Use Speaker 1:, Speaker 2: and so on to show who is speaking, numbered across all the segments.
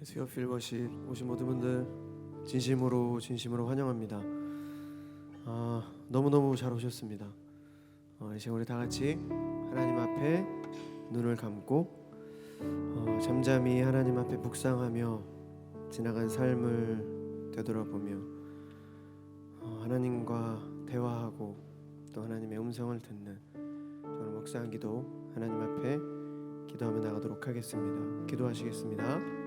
Speaker 1: 수요 필버십 오신 모든 분들 진심으로 환영합니다. 너무너무 잘 오셨습니다. 이제 우리 다 같이 하나님 앞에 눈을 감고 잠잠히 하나님 앞에 묵상하며 지나간 삶을 되돌아보며 하나님과 대화하고 또 하나님의 음성을 듣는 오늘 묵상 기도 하나님 앞에 기도하며 나가도록 하겠습니다. 기도하시겠습니다.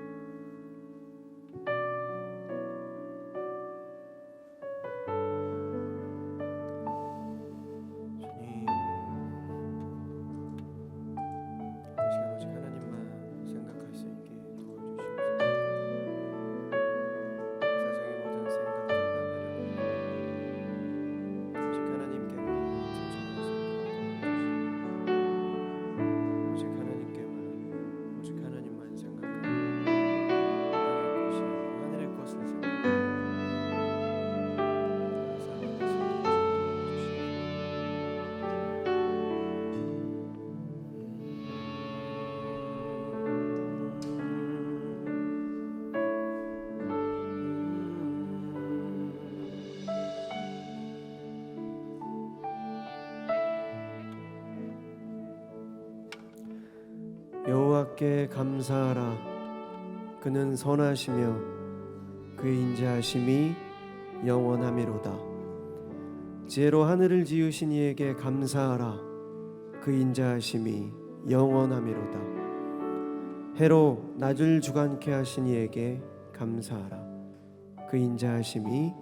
Speaker 1: 여호와께 감사하라. 그는 선하시며 그의 인자하심이 영원하미로다. 지혜로 하늘을 지으신 이에게 감사하라. 그 인자하심이 영원하미로다. 해로 낮을 주관케 하신 이에게 감사하라. 그 인자하심이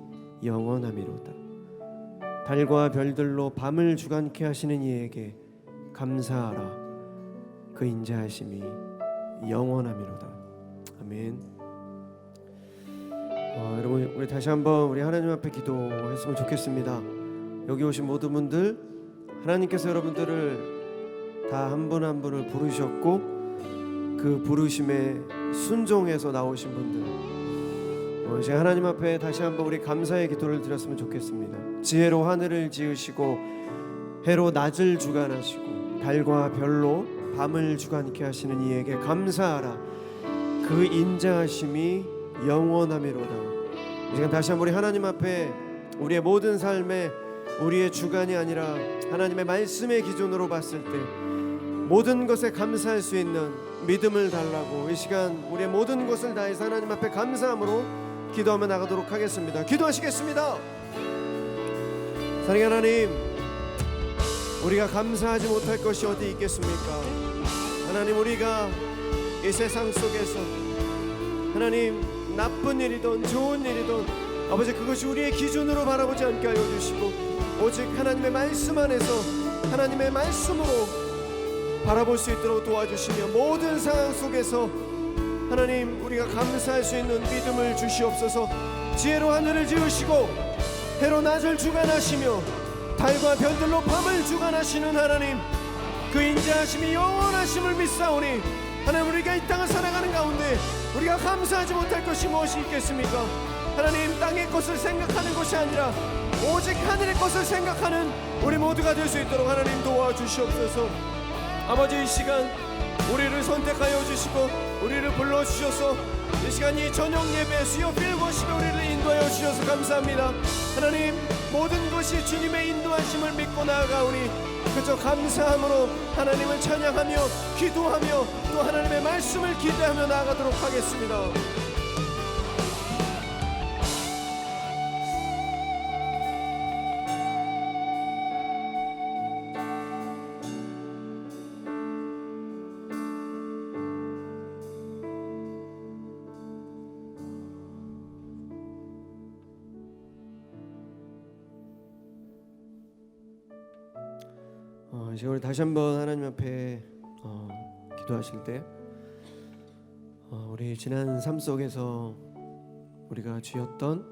Speaker 1: 영원하미로다. 달과 별들로 밤을 주관케 하시는 이에게 감사하라. 그 인자하심이 영원하미로다. 아멘. 여러분, 우리 다시 한번 우리 하나님 앞에 기도했으면 좋겠습니다. 여기 오신 모든 분들, 하나님께서 여러분들을 다 한 분 한 분을 부르셨고 그 부르심에 순종해서 나오신 분들, 이제 하나님 앞에 다시 한번 우리 감사의 기도를 드렸으면 좋겠습니다. 지혜로 하늘을 지으시고 해로 낮을 주관하시고 달과 별로 밤을 주관케 하시는 이에게 감사하라. 그 인자하심이 영원하미로다. 이 시간 다시 한번 우리 하나님 앞에 우리의 모든 삶에 우리의 주관이 아니라 하나님의 말씀의 기준으로 봤을 때 모든 것에 감사할 수 있는 믿음을 달라고 이 시간 우리의 모든 것을 다해서 하나님 앞에 감사함으로 기도하며 나가도록 하겠습니다. 기도하시겠습니다. 사랑하는 하나님, 우리가 감사하지 못할 것이 어디 있겠습니까? 하나님, 우리가 이 세상 속에서 하나님 나쁜 일이든 좋은 일이든 아버지 그것이 우리의 기준으로 바라보지 않게 하여 주시고 오직 하나님의 말씀 안에서 하나님의 말씀으로 바라볼 수 있도록 도와주시며 모든 상황 속에서 하나님 우리가 감사할 수 있는 믿음을 주시옵소서. 지혜로 하늘을 지으시고 해로 낮을 주관하시며 달과 별들로 밤을 주관하시는 하나님, 그 인자하심이 영원하심을 믿사오니 하나님, 우리가 이 땅을 살아가는 가운데 우리가 감사하지 못할 것이 무엇이 있겠습니까? 하나님, 땅의 것을 생각하는 것이 아니라 오직 하늘의 것을 생각하는 우리 모두가 될 수 있도록 하나님 도와주시옵소서. 아버지, 이 시간 우리를 선택하여 주시고 우리를 불러주셔서 이 시간 이 저녁 예배 수요 필버십에 우리를 인도하여 주셔서 감사합니다. 하나님, 모든 것이 주님의 인도하심을 믿고 나아가오니 그저 감사함으로 하나님을 찬양하며 기도하며 또 하나님의 말씀을 기대하며 나아가도록 하겠습니다. 이제 우리 다시 한번 하나님 앞에 기도하실 때 우리 지난 삶 속에서 우리가 지었던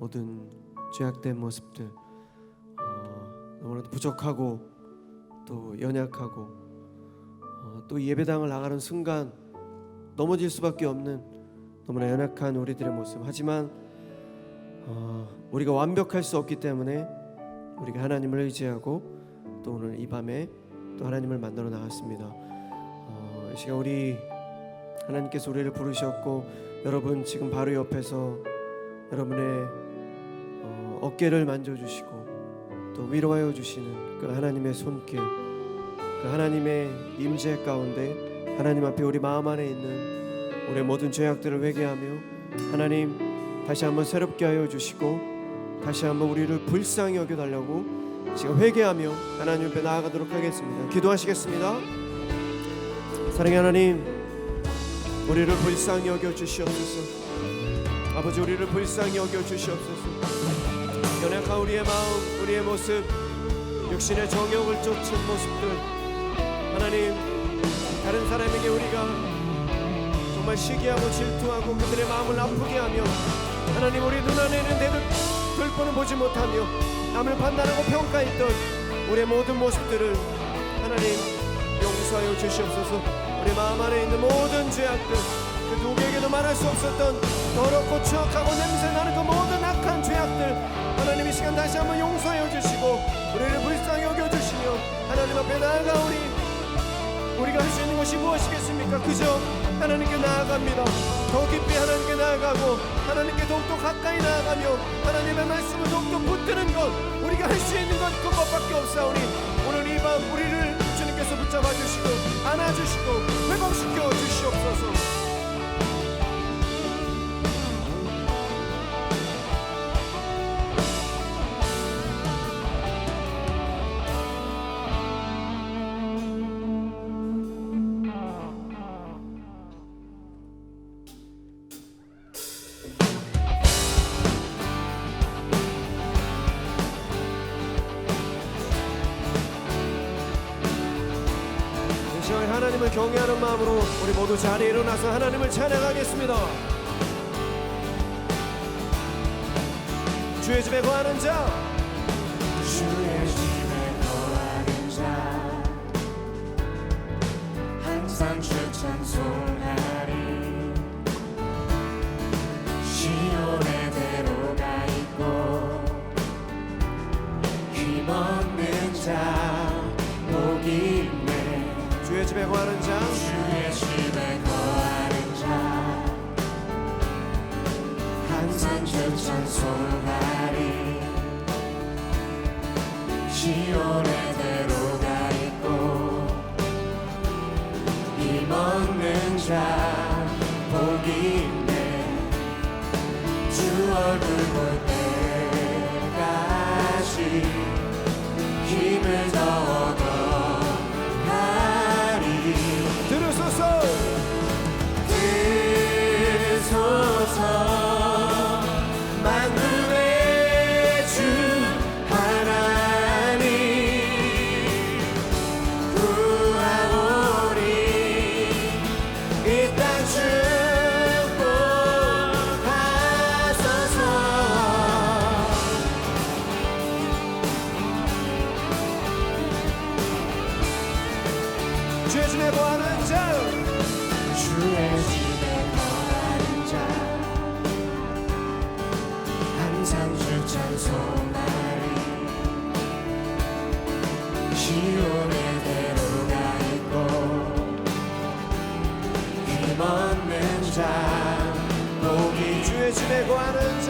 Speaker 1: 모든 죄악된 모습들, 너무나도 부족하고 또 연약하고 또 예배당을 나가는 순간 넘어질 수밖에 없는 너무나 연약한 우리들의 모습, 하지만 우리가 완벽할 수 없기 때문에 우리가 하나님을 의지하고 또 오늘 이 밤에 또 하나님을 만나러 나왔습니다. 이 시간 우리 하나님께서 우리를 부르셨고, 여러분 지금 바로 옆에서 여러분의 어깨를 만져주시고 또 위로하여 주시는 그 하나님의 손길, 그 하나님의 임재 가운데 하나님 앞에 우리 마음 안에 있는 우리의 모든 죄악들을 회개하며 하나님 다시 한번 새롭게 하여 주시고 다시 한번 우리를 불쌍히 여겨달라고 지금 회개하며 하나님 앞에 나아가도록 하겠습니다. 기도하시겠습니다. 사랑의 하나님, 우리를 불쌍히 여겨 주시옵소서. 아버지, 우리를 불쌍히 여겨 주시옵소서. 연약한 우리의 마음, 우리의 모습, 육신의 정욕을 쫓은 모습들, 하나님, 다른 사람에게 우리가 정말 시기하고 질투하고 그들의 마음을 아프게 하며 하나님, 우리 눈안에는 내 돌보는 보지 못하며 남을 판단하고 평가했던 우리의 모든 모습들을 하나님 용서하여 주시옵소서. 우리 마음 안에 있는 모든 죄악들, 그 누구에게도 말할 수 없었던 더럽고 추악하고 냄새나는 그 모든 악한 죄악들, 하나님 이 시간 다시 한번 용서하여 주시고 우리를 불쌍히 여겨주시며 하나님 앞에 나아가오니 우리가 할 수 있는 것이 무엇이겠습니까? 그저 하나님께 나아갑니다. 더 깊이 하나님께 나아가고 하나님께 더욱더 가까이 나아가며 하나님의 말씀을 더욱더 붙드는 것, 우리가 할 수 있는 것 그것밖에 없사오니 오늘 이 밤 우리를 주님께서 붙잡아 주시고 안아주시고 회복시켜 주시옵소서. 하나님을 경외하는 마음으로 우리 모두 자리에 일어나서 하나님을 찬양하겠습니다. 주의 집에 거하는 자,
Speaker 2: 주의 집에 거하는 자, 항상 주 찬송하리. 시온의 대로가 있고 힘없는 자 복이 있네.
Speaker 1: 주의 집에 거하는 자,
Speaker 2: 주의 집에 거하는 자, 항상 주 찬송하리. 시온의 대로가 있고 힘없는 자 복이 있네. 주 얼굴 볼 때까지 힘을 더 얻어
Speaker 1: 들으소서.
Speaker 2: 들으소서. 만군의 주 하나님 구하오리. 이 땅 축복하소서.
Speaker 1: 주의 집에 거하는 자,
Speaker 2: 주의 집에 거하는 자, 항상 주 찬송하리. 시온의 대로가 있고 힘없는 자 복이.
Speaker 1: 주의 집에 거하는 자,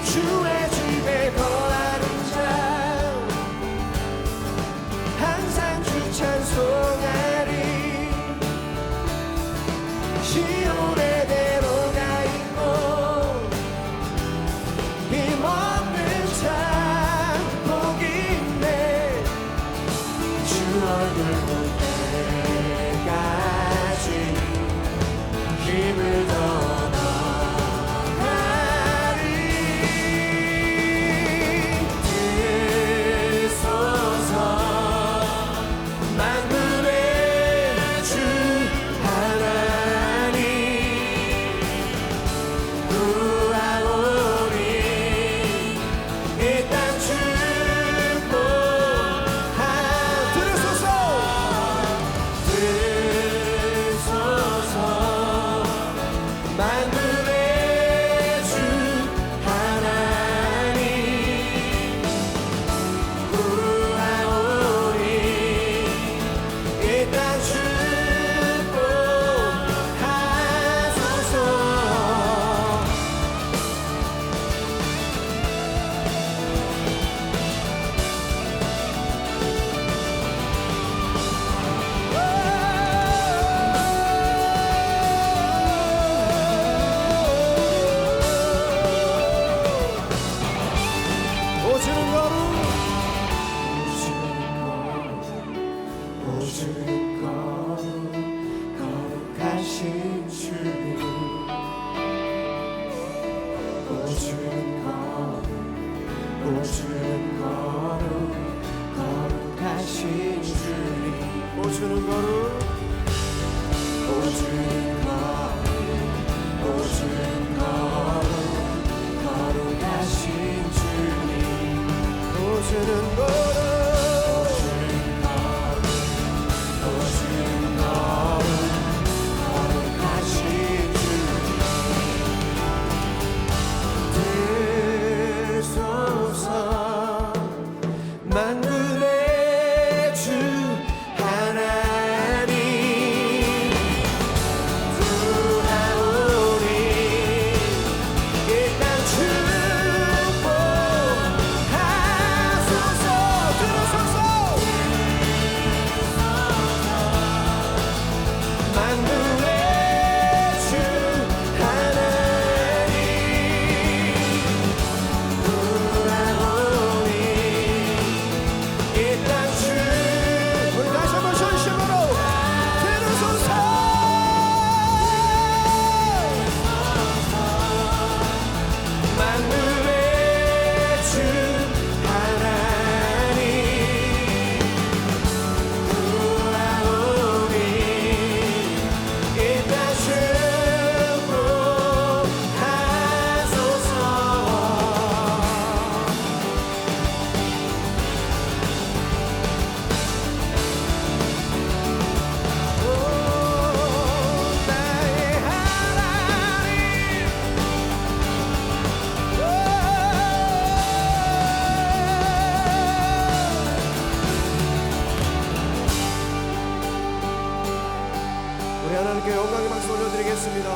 Speaker 2: 주의 집에 거하는 자, 항상 주 찬송하리. 시온의 대로가 있고 힘없는 자 복이 있네. 주 얼굴 볼 때까지 힘을 더 만군의 주 하나님 거룩하신 주님 오주는 거룩하신 주님
Speaker 1: 오주는 거룩
Speaker 2: 거룩하신 주님
Speaker 1: 오주는 거룩
Speaker 2: 만군의 주 하나님 구하오니 이 땅 축복하소서 들으소서 만군의 주 하나님 구하오니
Speaker 1: 우리 다시 한번 전심으로 들으소서
Speaker 2: 만군의 주 하나님 구하오니 이 땅 축복하소서 나의 하나님
Speaker 1: 우리 하나님께 영광의 박수 올려드리겠습니다.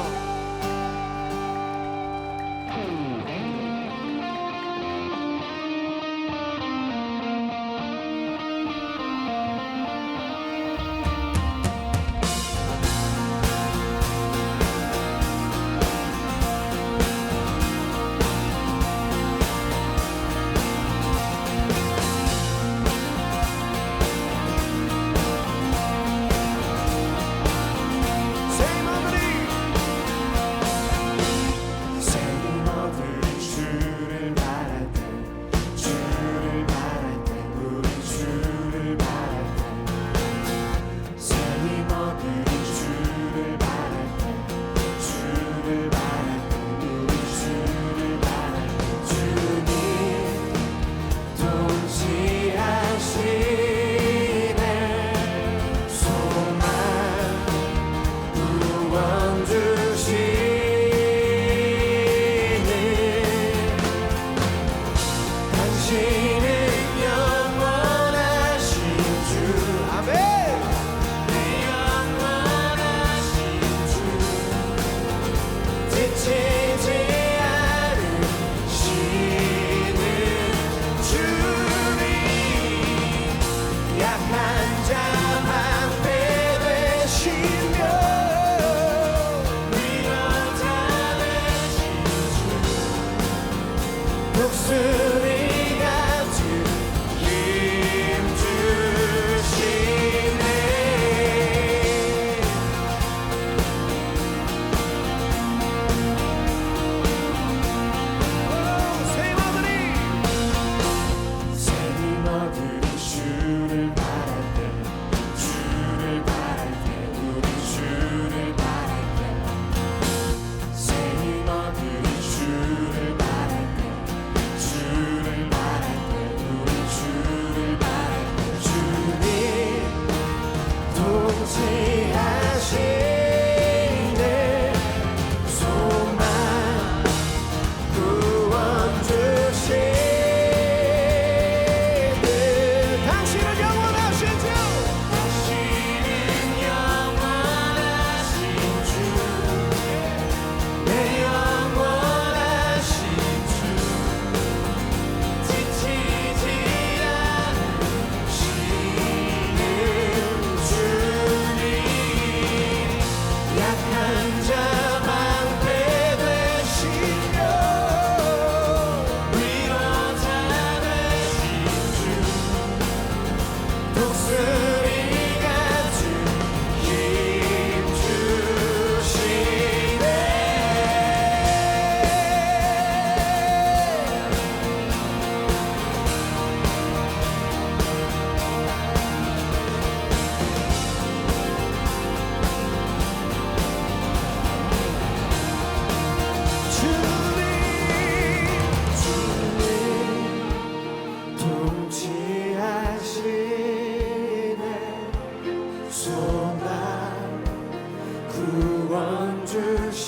Speaker 1: 구원 주시는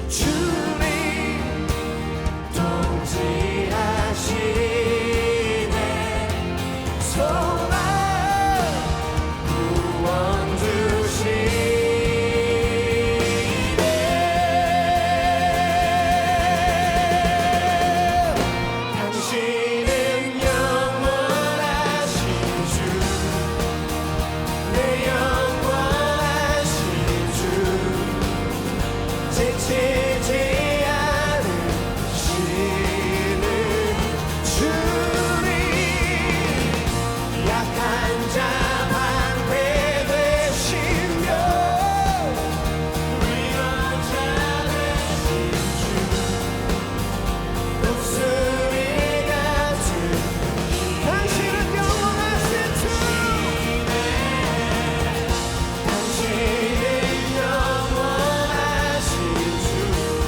Speaker 1: 주님 통치하시네 소망 구원 주시네 당신은 영원하신 주 내 영원하신 주 지치지 않으시는 주님 약한 자 방패 되시며 위로자 되신 주 독수리 같은 당신은 영원하신 주 당신은 영원하신 주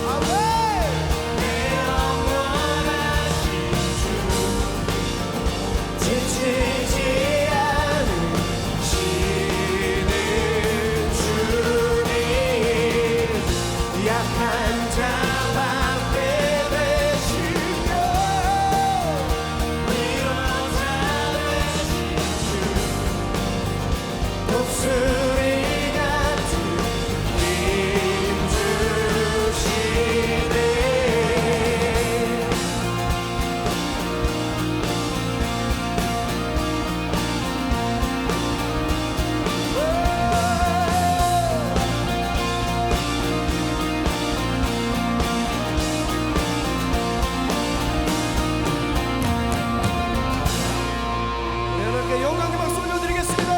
Speaker 1: 아멘 내 영원하신 주 지치지 않으시는 주님 약한 자 방패 되시며 위로자 되신 주 독수리 같은 힘 주시네 여러분께 영광의 박수 올려드리겠습니다.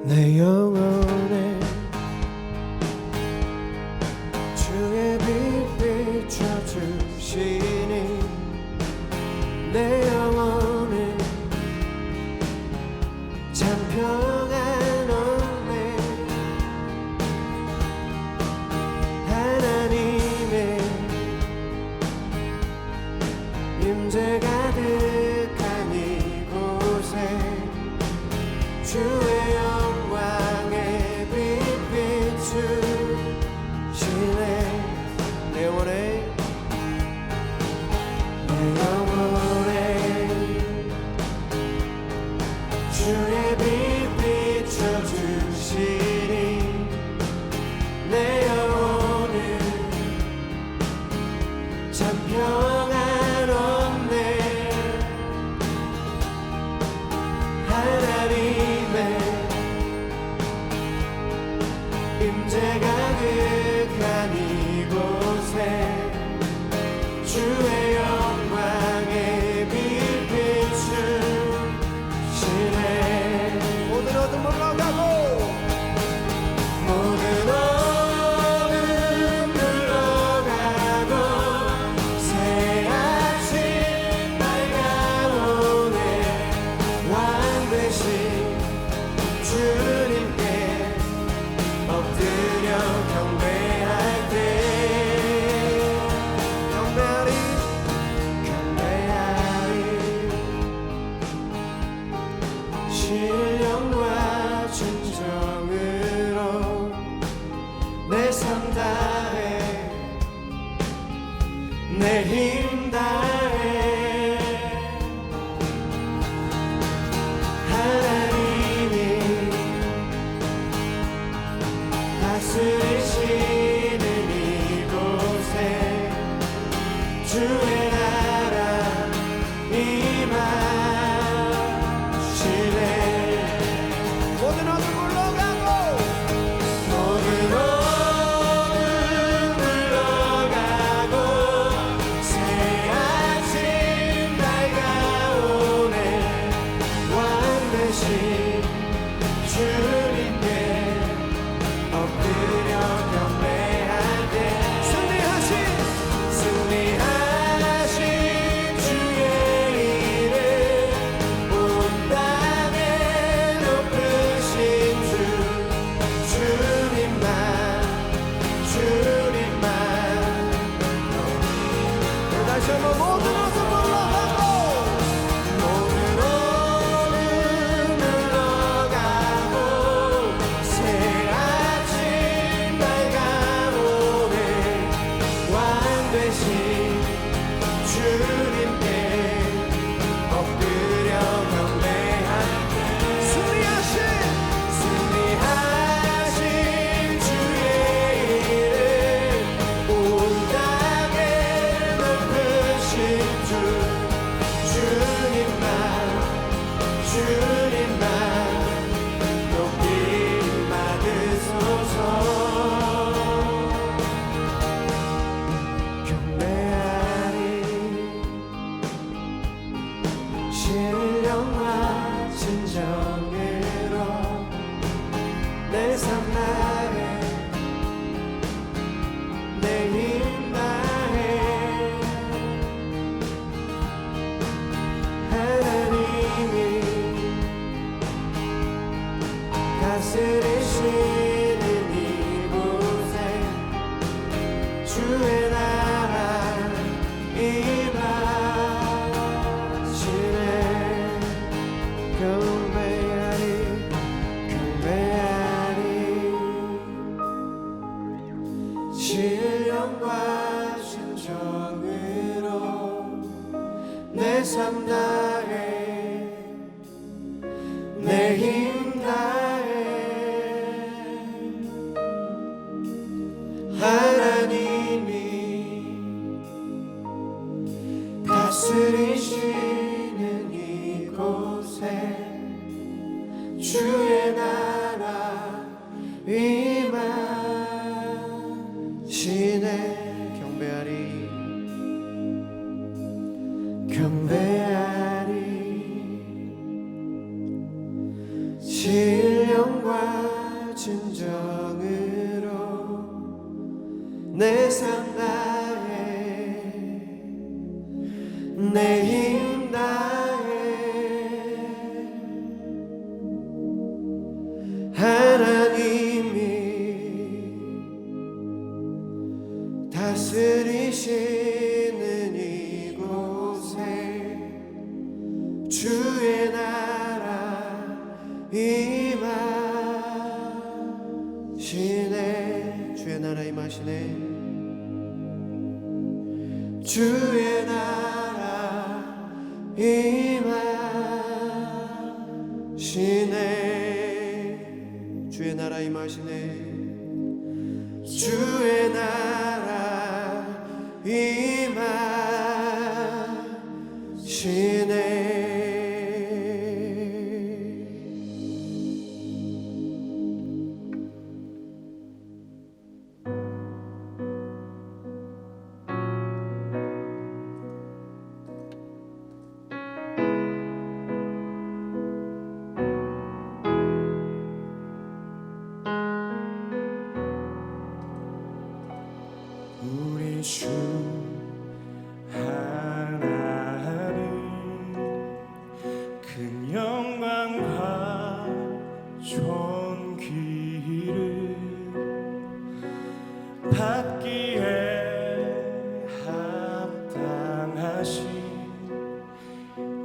Speaker 1: 내 영혼에 주의 빛 비춰주시니 내 영혼에 참 평안 없네 하나님의 임재 가득한 이곳에 주의 영광의 빛 비추시네 내 영혼에 주의 빛 비춰주시니 내 영혼은 참 평안없네 하나님의 임재 가득한 이곳에 주의 영광의 빛 비추시네 모든 어둠 물러가고 모든 어둠 물러가고 새 아침 밝아오네 왕 되신 주님께 엎드려 경배할 때 경배하리 신령과 진정으로 내 삶 다해 내 힘 다해 하나님이 다스리시는 이곳에 주의 나라 임하시네 모든 어둠 물러가고 모든 어둠 물러가고 새 아침 밝아오네 왕 되신 주님께 엎드려 경배할 때 승리하신
Speaker 2: 모든 옷을 물러가고 모든 옷을 물러가고 새 아침 밝아오네 왕 되신 주님께 엎드려 경배한 승리하신 주의 이름 온 땅에 높으신 주님만 높이 받으소서 경배하리 신령과 진정으로 내 삶 나에 내 힘 다해 하나님이 다스리시는 이곳에 주의 나라 임하시네 경배하리 신령과 진정으로 내 삶 다해 내 힘 다해 하나님이 다스리시는 이곳에 주의 나라 임하시네 경배하리 신령과 진정으로 내 삶 다해 내 힘 다해 하나님이 다스리시는 이곳에 주의 나라 임하시네 주의 나라 임하시네 주의 나라 임하시네 주의 나라 임하시네 주의 나라 임하시네 우리 주 하나님 큰 영광과 존귀를 받기에 합당하신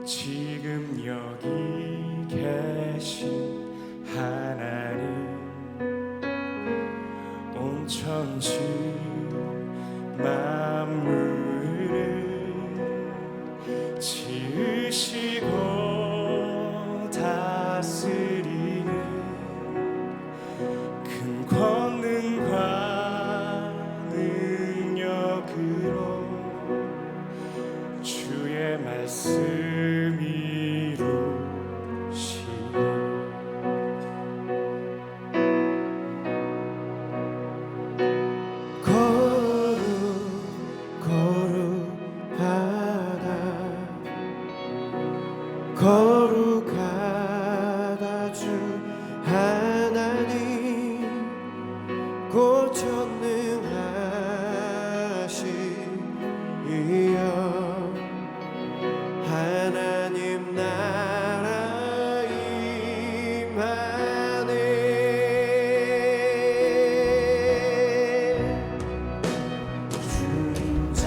Speaker 2: 지금 여기 계신 하나님 온 천지 만물을 지으시고 다스리는 큰 권능과 능력으로 주의 말씀 이루시네 거룩하다 주 하나님 곧 전능하시리여 하나님 나라 임하네 주님 제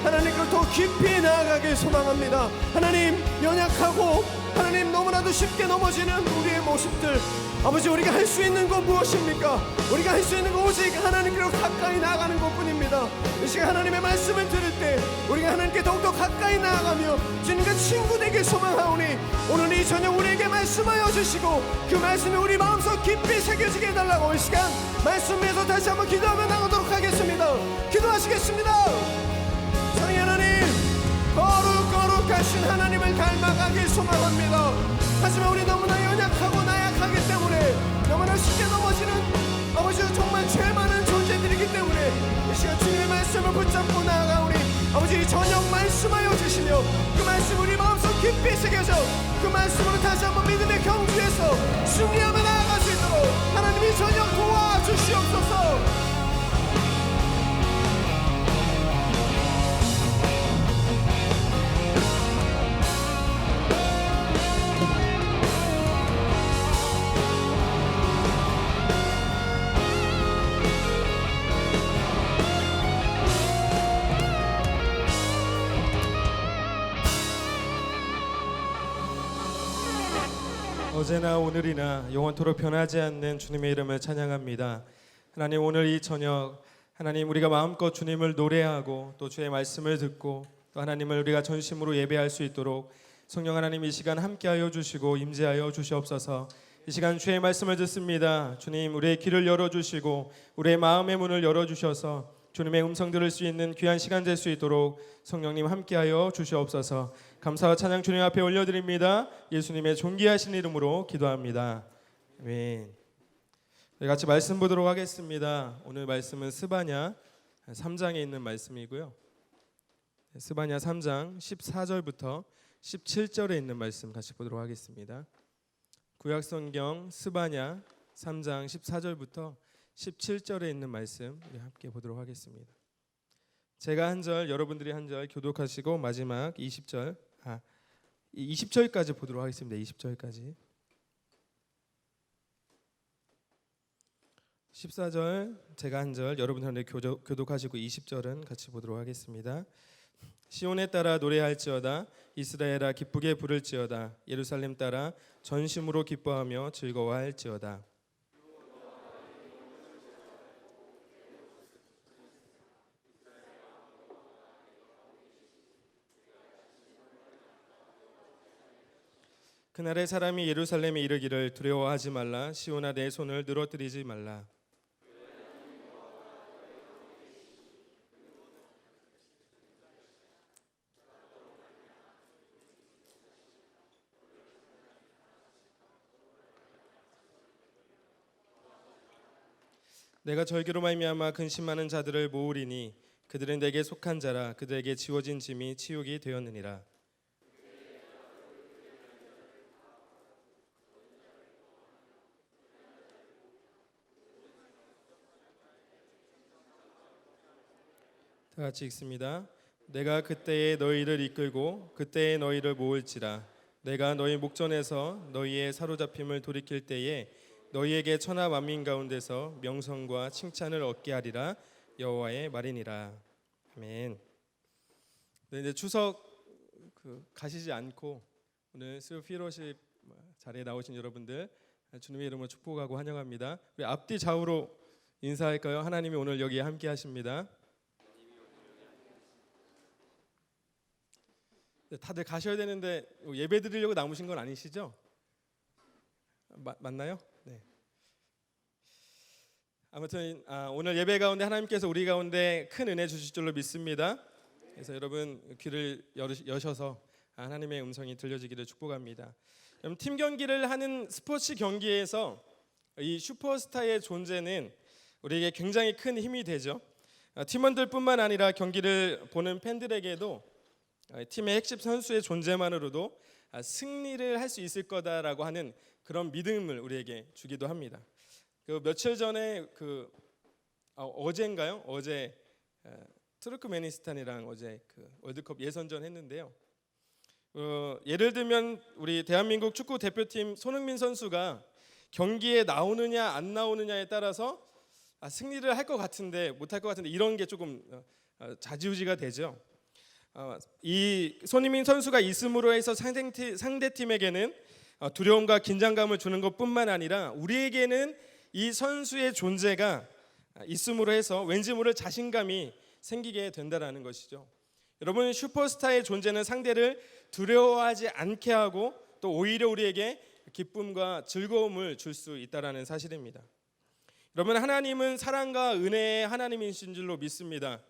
Speaker 1: 하나님께로 더 깊이 나아가길 소망합니다. 하나님, 연약하고 하나님 너무나도 쉽게 넘어지는 우리의 모습들, 아버지, 우리가 할 수 있는 것 무엇입니까? 우리가 할 수 있는 것 오직 하나님께로 가까이 나아가는 것뿐입니다. 이 시간 하나님의 말씀을 들을 때 우리가 하나님께 더욱더 가까이 나아가며 주님과 친구 되길 소망하오니, 오늘 이 저녁 우리에게 말씀하여 주시고 그 말씀이 우리 마음속 깊이 새겨지게 해달라고 이 시간 말씀 위에서 다시 한번 기도하며 나가도록 하겠습니다. 기도하시겠습니다. 사랑의 하나님, 거룩하신 하나님을 닮아가길 소망합니다. 하지만 우리 너무나 연약하고 나약하기 때문에 너무나 쉽게 넘어지는 아버지, 정말 죄 많은 존재들이기 때문에 이 시간 주님의 말씀을 붙잡고 나아가오니 아버지, 저녁 말씀하여 주시며 그 말씀 우리 마음속 깊이 새겨져 그 말씀으로 다시 한번 믿음의 경주에서 승리하며 나아갈 수 있도록 하나님이 저녁 도와주시옵소서.
Speaker 3: 어제나 오늘이나 영원토록 변하지 않는 주님의 이름을 찬양합니다. 하나님, 오늘 이 저녁 하나님, 우리가 마음껏 주님을 노래하고 또 주의 말씀을 듣고 또 하나님을 우리가 전심으로 예배할 수 있도록 성령 하나님 이 시간 함께하여 주시고 임재하여 주시옵소서. 이 시간 주의 말씀을 듣습니다. 주님, 우리의 귀를 열어주시고 우리의 마음의 문을 열어주셔서 주님의 음성 들을 수 있는 귀한 시간 될 수 있도록 성령님 함께하여 주시옵소서. 감사와 찬양 주님 앞에 올려드립니다. 예수님의 존귀하신 이름으로 기도합니다. 아멘. 우리 같이 말씀 보도록 하겠습니다. 오늘 말씀은 스바냐 3장에 있는 말씀이고요. 스바냐 3장 14절부터 17절에 있는 말씀 같이 보도록 하겠습니다. 구약성경 스바냐 3장 14절부터 17절에 있는 말씀 우리 함께 보도록 하겠습니다. 제가 한 절, 여러분들이 한 절 교독하시고 마지막 20절까지 보도록 하겠습니다. 20절까지. 14절 제가 한 절, 여러분들 교독하시고 20절은 같이 보도록 하겠습니다. 시온에 따라 노래할지어다, 이스라엘아 기쁘게 부를지어다, 예루살렘 따라 전심으로 기뻐하며 즐거워할지어다. 그날의 사람이 예루살렘에 이르기를 두려워하지 말라, 시온아 내 손을 늘어뜨리지 말라. 내가 절기로 말미암아 근심하는 자들을 모으리니 그들은 내게 속한 자라, 그들에게 지워진 짐이 치욕이 되었느니라. 다 같이 읽습니다. 내가 그때에 너희를 이끌고 그때에 너희를 모을지라. 내가 너희 목전에서 너희의 사로잡힘을 돌이킬 때에 너희에게 천하 만민 가운데서 명성과 칭찬을 얻게 하리라. 여호와의 말이니라. 아멘. 네, 이제 추석 가시지 않고 오늘 피로십 자리에 나오신 여러분들 주님의 이름으로 축복하고 환영합니다. 우리 앞뒤 좌우로 인사할까요? 하나님이 오늘 여기에 함께 하십니다. 다들 가셔야 되는데 예배 드리려고 남으신 건 아니시죠? 맞나요? 네. 아무튼 오늘 예배 가운데 하나님께서 우리 가운데 큰 은혜 주실 줄로 믿습니다. 그래서 여러분 귀를 여셔서 하나님의 음성이 들려지기를 축복합니다. 팀 경기를 하는 스포츠 경기에서 이 슈퍼스타의 존재는 우리에게 굉장히 큰 힘이 되죠. 팀원들뿐만 아니라 경기를 보는 팬들에게도 팀의 핵심 선수의 존재만으로도 승리를 할 수 있을 거다라고 하는 그런 믿음을 우리에게 주기도 합니다. 며칠 전에 어제인가요? 어제 투르크메니스탄이랑 어제 월드컵 예선전 했는데요. 예를 들면 우리 대한민국 축구 대표팀 손흥민 선수가 경기에 나오느냐 안 나오느냐에 따라서 승리를 할 것 같은데 못 할 것 같은데 이런 게 조금 좌지우지가 되죠. 이 손흥민 선수가 있음으로 해서 상대팀에게는 두려움과 긴장감을 주는 것뿐만 아니라 우리에게는 이 선수의 존재가 있음으로 해서 왠지 모를 자신감이 생기게 된다라는 것이죠. 여러분, 슈퍼스타의 존재는 상대를 두려워하지 않게 하고 또 오히려 우리에게 기쁨과 즐거움을 줄 수 있다라는 사실입니다. 여러분, 하나님은 사랑과 은혜의 하나님이신 줄로 믿습니다.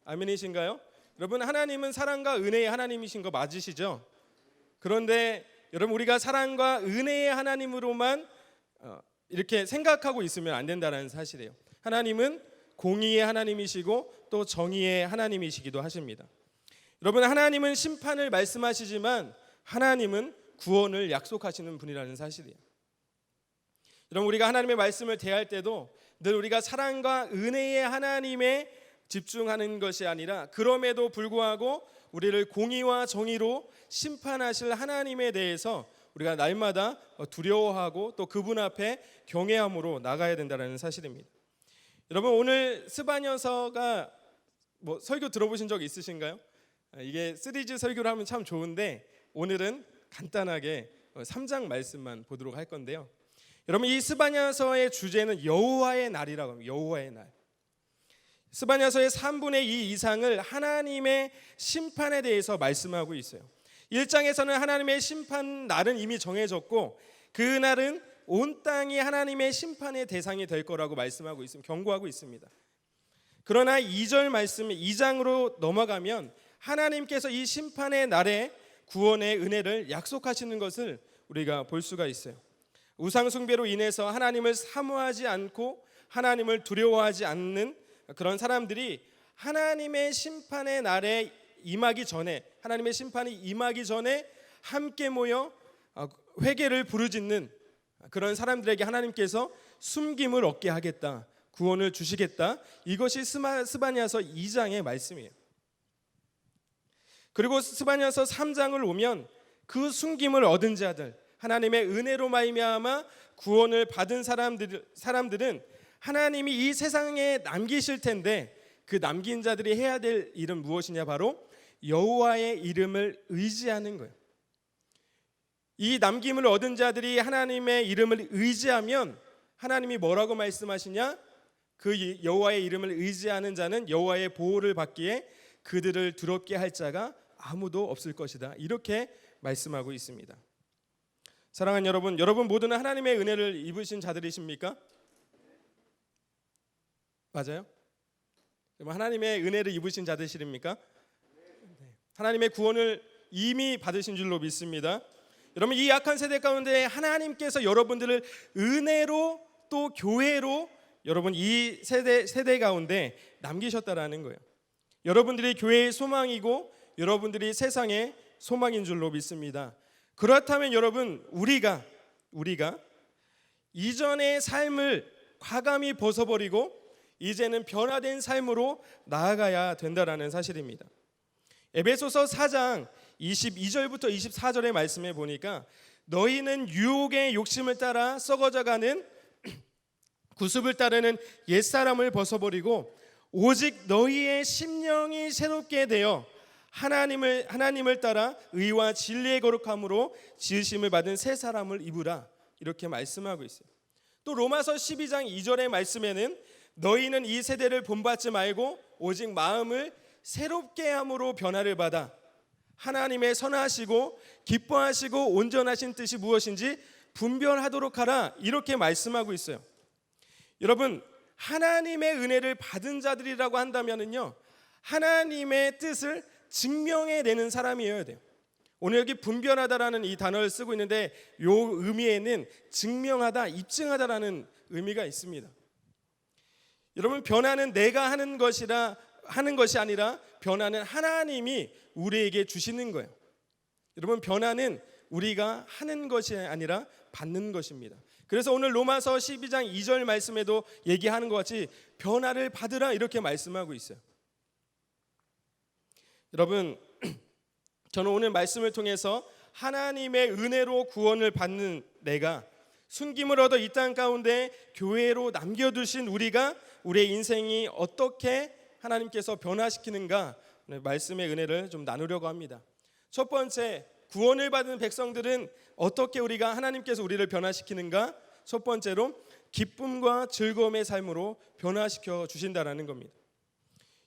Speaker 3: 아멘이신가요? 여러분, 하나님은 사랑과 은혜의 하나님이신 거 맞으시죠? 그런데 여러분, 우리가 사랑과 은혜의 하나님으로만 이렇게 생각하고 있으면 안 된다는 사실이에요. 하나님은 공의의 하나님이시고 또 정의의 하나님이시기도 하십니다. 여러분, 하나님은 심판을 말씀하시지만 하나님은 구원을 약속하시는 분이라는 사실이에요. 여러분, 우리가 하나님의 말씀을 대할 때도 늘 우리가 사랑과 은혜의 하나님에 집중하는 것이 아니라 그럼에도 불구하고 우리를 공의와 정의로 심판하실 하나님에 대해서 우리가 날마다 두려워하고 또 그분 앞에 경외함으로 나가야 된다는 사실입니다. 여러분, 오늘 스바냐서가 설교 들어보신 적 있으신가요? 이게 시리즈 설교를 하면 참 좋은데 오늘은 간단하게 3장 말씀만 보도록 할 건데요. 여러분, 이 스바냐서의 주제는 여호와의 날이라고 합니다. 여호와의 날. 스바냐서의 3분의 2 이상을 하나님의 심판에 대해서 말씀하고 있어요. 1장에서는 하나님의 심판 날은 이미 정해졌고 그 날은 온 땅이 하나님의 심판의 대상이 될 거라고 말씀하고 있습니다. 경고하고 있습니다. 그러나 2절 말씀 2장으로 넘어가면 하나님께서 이 심판의 날에 구원의 은혜를 약속하시는 것을 우리가 볼 수가 있어요. 우상 숭배로 인해서 하나님을 사모하지 않고 하나님을 두려워하지 않는 그런 사람들이 하나님의 심판의 날에 임하기 전에, 하나님의 심판이 임하기 전에 함께 모여 회개를 부르짖는 그런 사람들에게 하나님께서 숨김을 얻게 하겠다, 구원을 주시겠다. 이것이 스바냐서 2장의 말씀이에요. 그리고 스바냐서 3장을 오면 그 숨김을 얻은 자들, 하나님의 은혜로 말미암아 구원을 받은 사람들은 하나님이 이 세상에 남기실 텐데 그 남긴 자들이 해야 될 일은 무엇이냐? 바로 여호와의 이름을 의지하는 거예요. 이 남김을 얻은 자들이 하나님의 이름을 의지하면 하나님이 뭐라고 말씀하시냐? 그 여호와의 이름을 의지하는 자는 여호와의 보호를 받기에 그들을 두렵게 할 자가 아무도 없을 것이다. 이렇게 말씀하고 있습니다. 사랑하는 여러분, 여러분 모두는 하나님의 은혜를 입으신 자들이십니까? 맞아요? 하나님의 은혜를 입으신 자들이십니까? 하나님의 구원을 이미 받으신 줄로 믿습니다. 여러분, 이 약한 세대 가운데 하나님께서 여러분들을 은혜로 또 교회로 여러분 이 세대 가운데 남기셨다라는 거예요. 여러분들이 교회의 소망이고 여러분들이 세상의 소망인 줄로 믿습니다. 그렇다면 여러분, 우리가 이전의 삶을 과감히 벗어버리고 이제는 변화된 삶으로 나아가야 된다라는 사실입니다. 에베소서 4장 22절부터 24절의 말씀에 보니까 너희는 유혹의 욕심을 따라 썩어져가는 구습을 따르는 옛사람을 벗어버리고 오직 너희의 심령이 새롭게 되어 하나님을 따라 의와 진리의 거룩함으로 지으심을 받은 새 사람을 입으라. 이렇게 말씀하고 있어요. 또 로마서 12장 2절의 말씀에는 너희는 이 세대를 본받지 말고 오직 마음을 새롭게 함으로 변화를 받아 하나님의 선하시고 기뻐하시고 온전하신 뜻이 무엇인지 분별하도록 하라. 이렇게 말씀하고 있어요. 여러분, 하나님의 은혜를 받은 자들이라고 한다면은요, 하나님의 뜻을 증명해내는 사람이어야 돼요. 오늘 여기 분별하다라는 이 단어를 쓰고 있는데 이 의미에는 증명하다, 입증하다라는 의미가 있습니다. 여러분, 변화는 내가 하는 것이 아니라 변화는 하나님이 우리에게 주시는 거예요. 여러분, 변화는 우리가 하는 것이 아니라 받는 것입니다. 그래서 오늘 로마서 12장 2절 말씀에도 얘기하는 것 같이 변화를 받으라 이렇게 말씀하고 있어요. 여러분, 저는 오늘 말씀을 통해서 하나님의 은혜로 구원을 받는 내가 순김을 얻어 이 땅 가운데 교회로 남겨두신 우리가 우리의 인생이 어떻게 하나님께서 변화시키는가 말씀의 은혜를 좀 나누려고 합니다. 첫 번째, 구원을 받은 백성들은 어떻게 우리가 하나님께서 우리를 변화시키는가? 첫 번째로 기쁨과 즐거움의 삶으로 변화시켜 주신다라는 겁니다.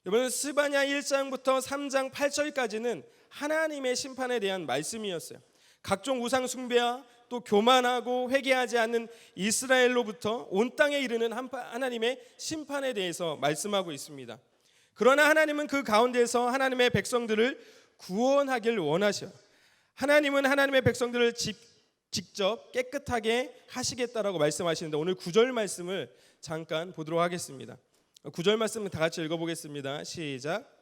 Speaker 3: 이번 스바냐 1장부터 3장 8절까지는 하나님의 심판에 대한 말씀이었어요. 각종 우상 숭배와 또 교만하고 회개하지 않는 이스라엘로부터 온 땅에 이르는 하나님의 심판에 대해서 말씀하고 있습니다. 그러나 하나님은 그 가운데서 하나님의 백성들을 구원하길 원하셔. 하나님은 하나님의 백성들을 직접 깨끗하게 하시겠다라고 말씀하시는데 오늘 9절 말씀을 잠깐 보도록 하겠습니다. 9절 말씀 다 같이 읽어보겠습니다. 시작.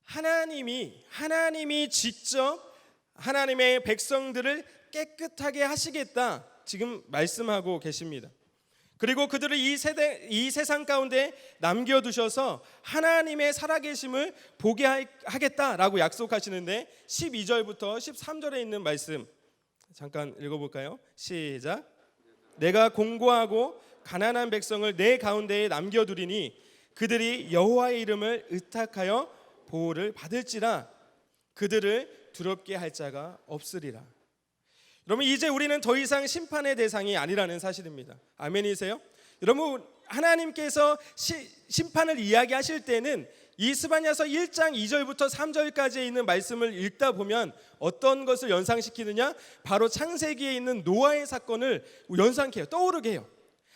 Speaker 3: 하나님이 직접 하나님의 백성들을 깨끗하게 하시겠다 지금 말씀하고 계십니다. 그리고 그들을 이 세상 가운데 남겨두셔서 하나님의 살아계심을 보게 하겠다라고 약속하시는데 12절부터 13절에 있는 말씀 잠깐 읽어볼까요? 시작. 내가 공고하고 가난한 백성을 내 가운데에 남겨두리니 그들이 여호와의 이름을 의탁하여 보호를 받을지라 그들을 두렵게 할 자가 없으리라. 여러분 이제 우리는 더 이상 심판의 대상이 아니라는 사실입니다. 아멘이세요? 여러분 하나님께서 심판을 이야기하실 때는 이 스바냐서 1장 2절부터 3절까지에 있는 말씀을 읽다 보면 어떤 것을 연상시키느냐? 바로 창세기에 있는 노아의 사건을 연상케 해요. 떠오르게 해요.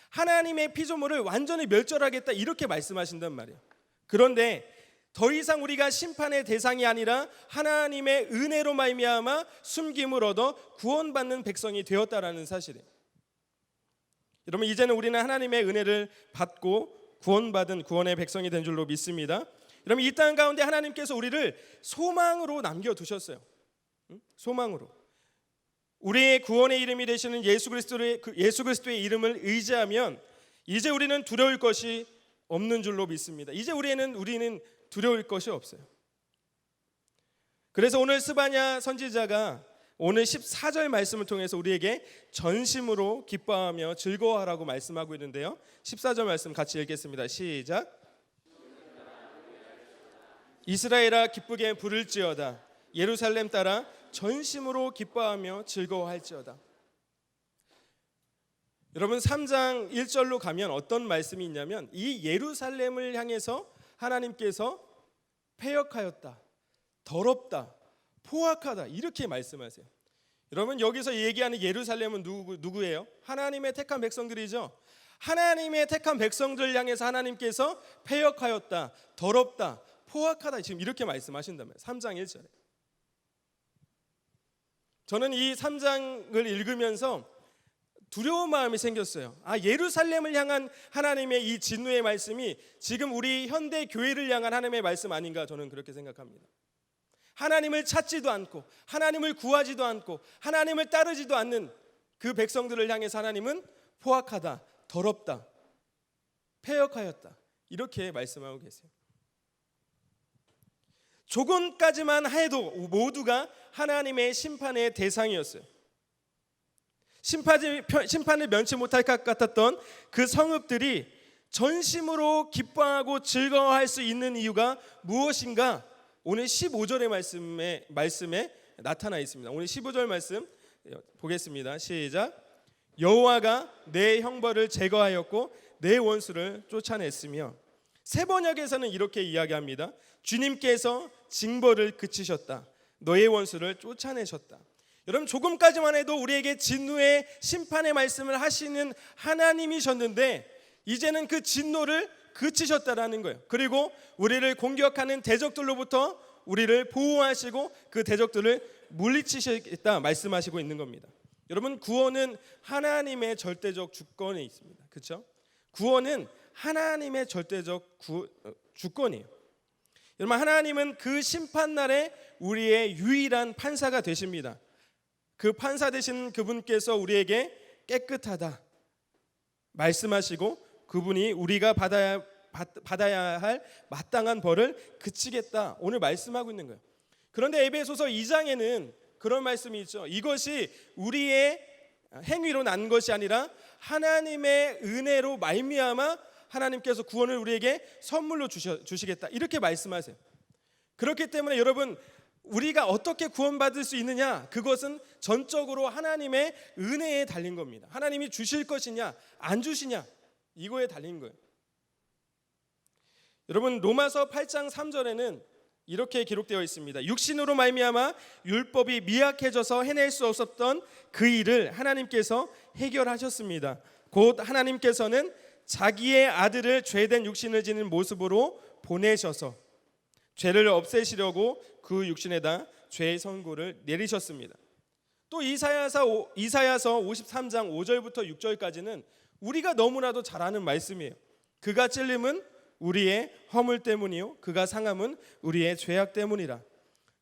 Speaker 3: 하나님의 피조물을 완전히 멸절하겠다 이렇게 말씀하신단 말이에요. 그런데 더 이상 우리가 심판의 대상이 아니라 하나님의 은혜로 말미암아 숨김을 얻어 구원받는 백성이 되었다라는 사실이에요. 여러분 이제는 우리는 하나님의 은혜를 받고 구원받은 구원의 백성이 된 줄로 믿습니다. 여러분 이 땅 가운데 하나님께서 우리를 소망으로 남겨두셨어요. 소망으로. 우리의 구원의 이름이 되시는 예수 그리스도의 이름을 의지하면 이제 우리는 두려울 것이 없는 줄로 믿습니다. 이제 우리는 두려울 것이 없어요. 그래서 오늘 스바냐 선지자가 오늘 14절 말씀을 통해서 우리에게 전심으로 기뻐하며 즐거워하라고 말씀하고 있는데요. 14절 말씀 같이 읽겠습니다. 시작. 이스라엘아 기쁘게 부를지어다. 예루살렘 따라 전심으로 기뻐하며 즐거워할지어다. 여러분 3장 1절로 가면 어떤 말씀이 있냐면 이 예루살렘을 향해서 하나님께서 패역하였다, 더럽다, 포악하다 이렇게 말씀하세요. 여러분 여기서 얘기하는 예루살렘은 누구예요? 하나님의 택한 백성들이죠. 하나님의 택한 백성들을 향해서 하나님께서 패역하였다, 더럽다, 포악하다 지금 이렇게 말씀하신단 말이에요. 3장 1절에. 저는 이 3장을 읽으면서 두려운 마음이 생겼어요. 예루살렘을 향한 하나님의 이 진노의 말씀이 지금 우리 현대 교회를 향한 하나님의 말씀 아닌가 저는 그렇게 생각합니다. 하나님을 찾지도 않고 하나님을 구하지도 않고 하나님을 따르지도 않는 그 백성들을 향해서 하나님은 포악하다, 더럽다, 패역하였다 이렇게 말씀하고 계세요. 조금까지만 해도 모두가 하나님의 심판의 대상이었어요. 심판을 면치 못할 것 같았던 그 성읍들이 전심으로 기뻐하고 즐거워할 수 있는 이유가 무엇인가? 오늘 15절의 말씀에 나타나 있습니다. 오늘 15절 말씀 보겠습니다. 시작. 여호와가 내 형벌을 제거하였고 내 원수를 쫓아냈으며 세 번역에서는 이렇게 이야기합니다. 주님께서 징벌을 그치셨다. 너의 원수를 쫓아내셨다. 여러분 조금까지만 해도 우리에게 진노의 심판의 말씀을 하시는 하나님이셨는데 이제는 그 진노를 그치셨다라는 거예요. 그리고 우리를 공격하는 대적들로부터 우리를 보호하시고 그 대적들을 물리치시겠다 말씀하시고 있는 겁니다. 여러분 구원은 하나님의 절대적 주권에 있습니다. 그렇죠? 구원은 하나님의 절대적 주권이에요. 여러분 하나님은 그 심판날에 우리의 유일한 판사가 되십니다. 그 판사 되신 그분께서 우리에게 깨끗하다 말씀하시고 그분이 우리가 받아야 할 마땅한 벌을 그치겠다 오늘 말씀하고 있는 거예요. 그런데 에베소서 2장에는 그런 말씀이 있죠. 이것이 우리의 행위로 난 것이 아니라 하나님의 은혜로 말미암아 하나님께서 구원을 우리에게 선물로 주시겠다, 이렇게 말씀하세요. 그렇기 때문에 여러분, 우리가 어떻게 구원받을 수 있느냐, 그것은 전적으로 하나님의 은혜에 달린 겁니다. 하나님이 주실 것이냐 안 주시냐, 이거에 달린 거예요. 여러분, 로마서 8장 3절에는 이렇게 기록되어 있습니다. 육신으로 말미암아 율법이 미약해져서 해낼 수 없었던 그 일을 하나님께서 해결하셨습니다. 곧 하나님께서는 자기의 아들을 죄된 육신을 지닌 모습으로 보내셔서 죄를 없애시려고 그 육신에다 죄의 선고를 내리셨습니다. 또 이사야서 53장 5절부터 6절까지는 우리가 너무나도 잘 아는 말씀이에요. 그가 찔림은 우리의 허물 때문이요 그가 상함은 우리의 죄악 때문이라.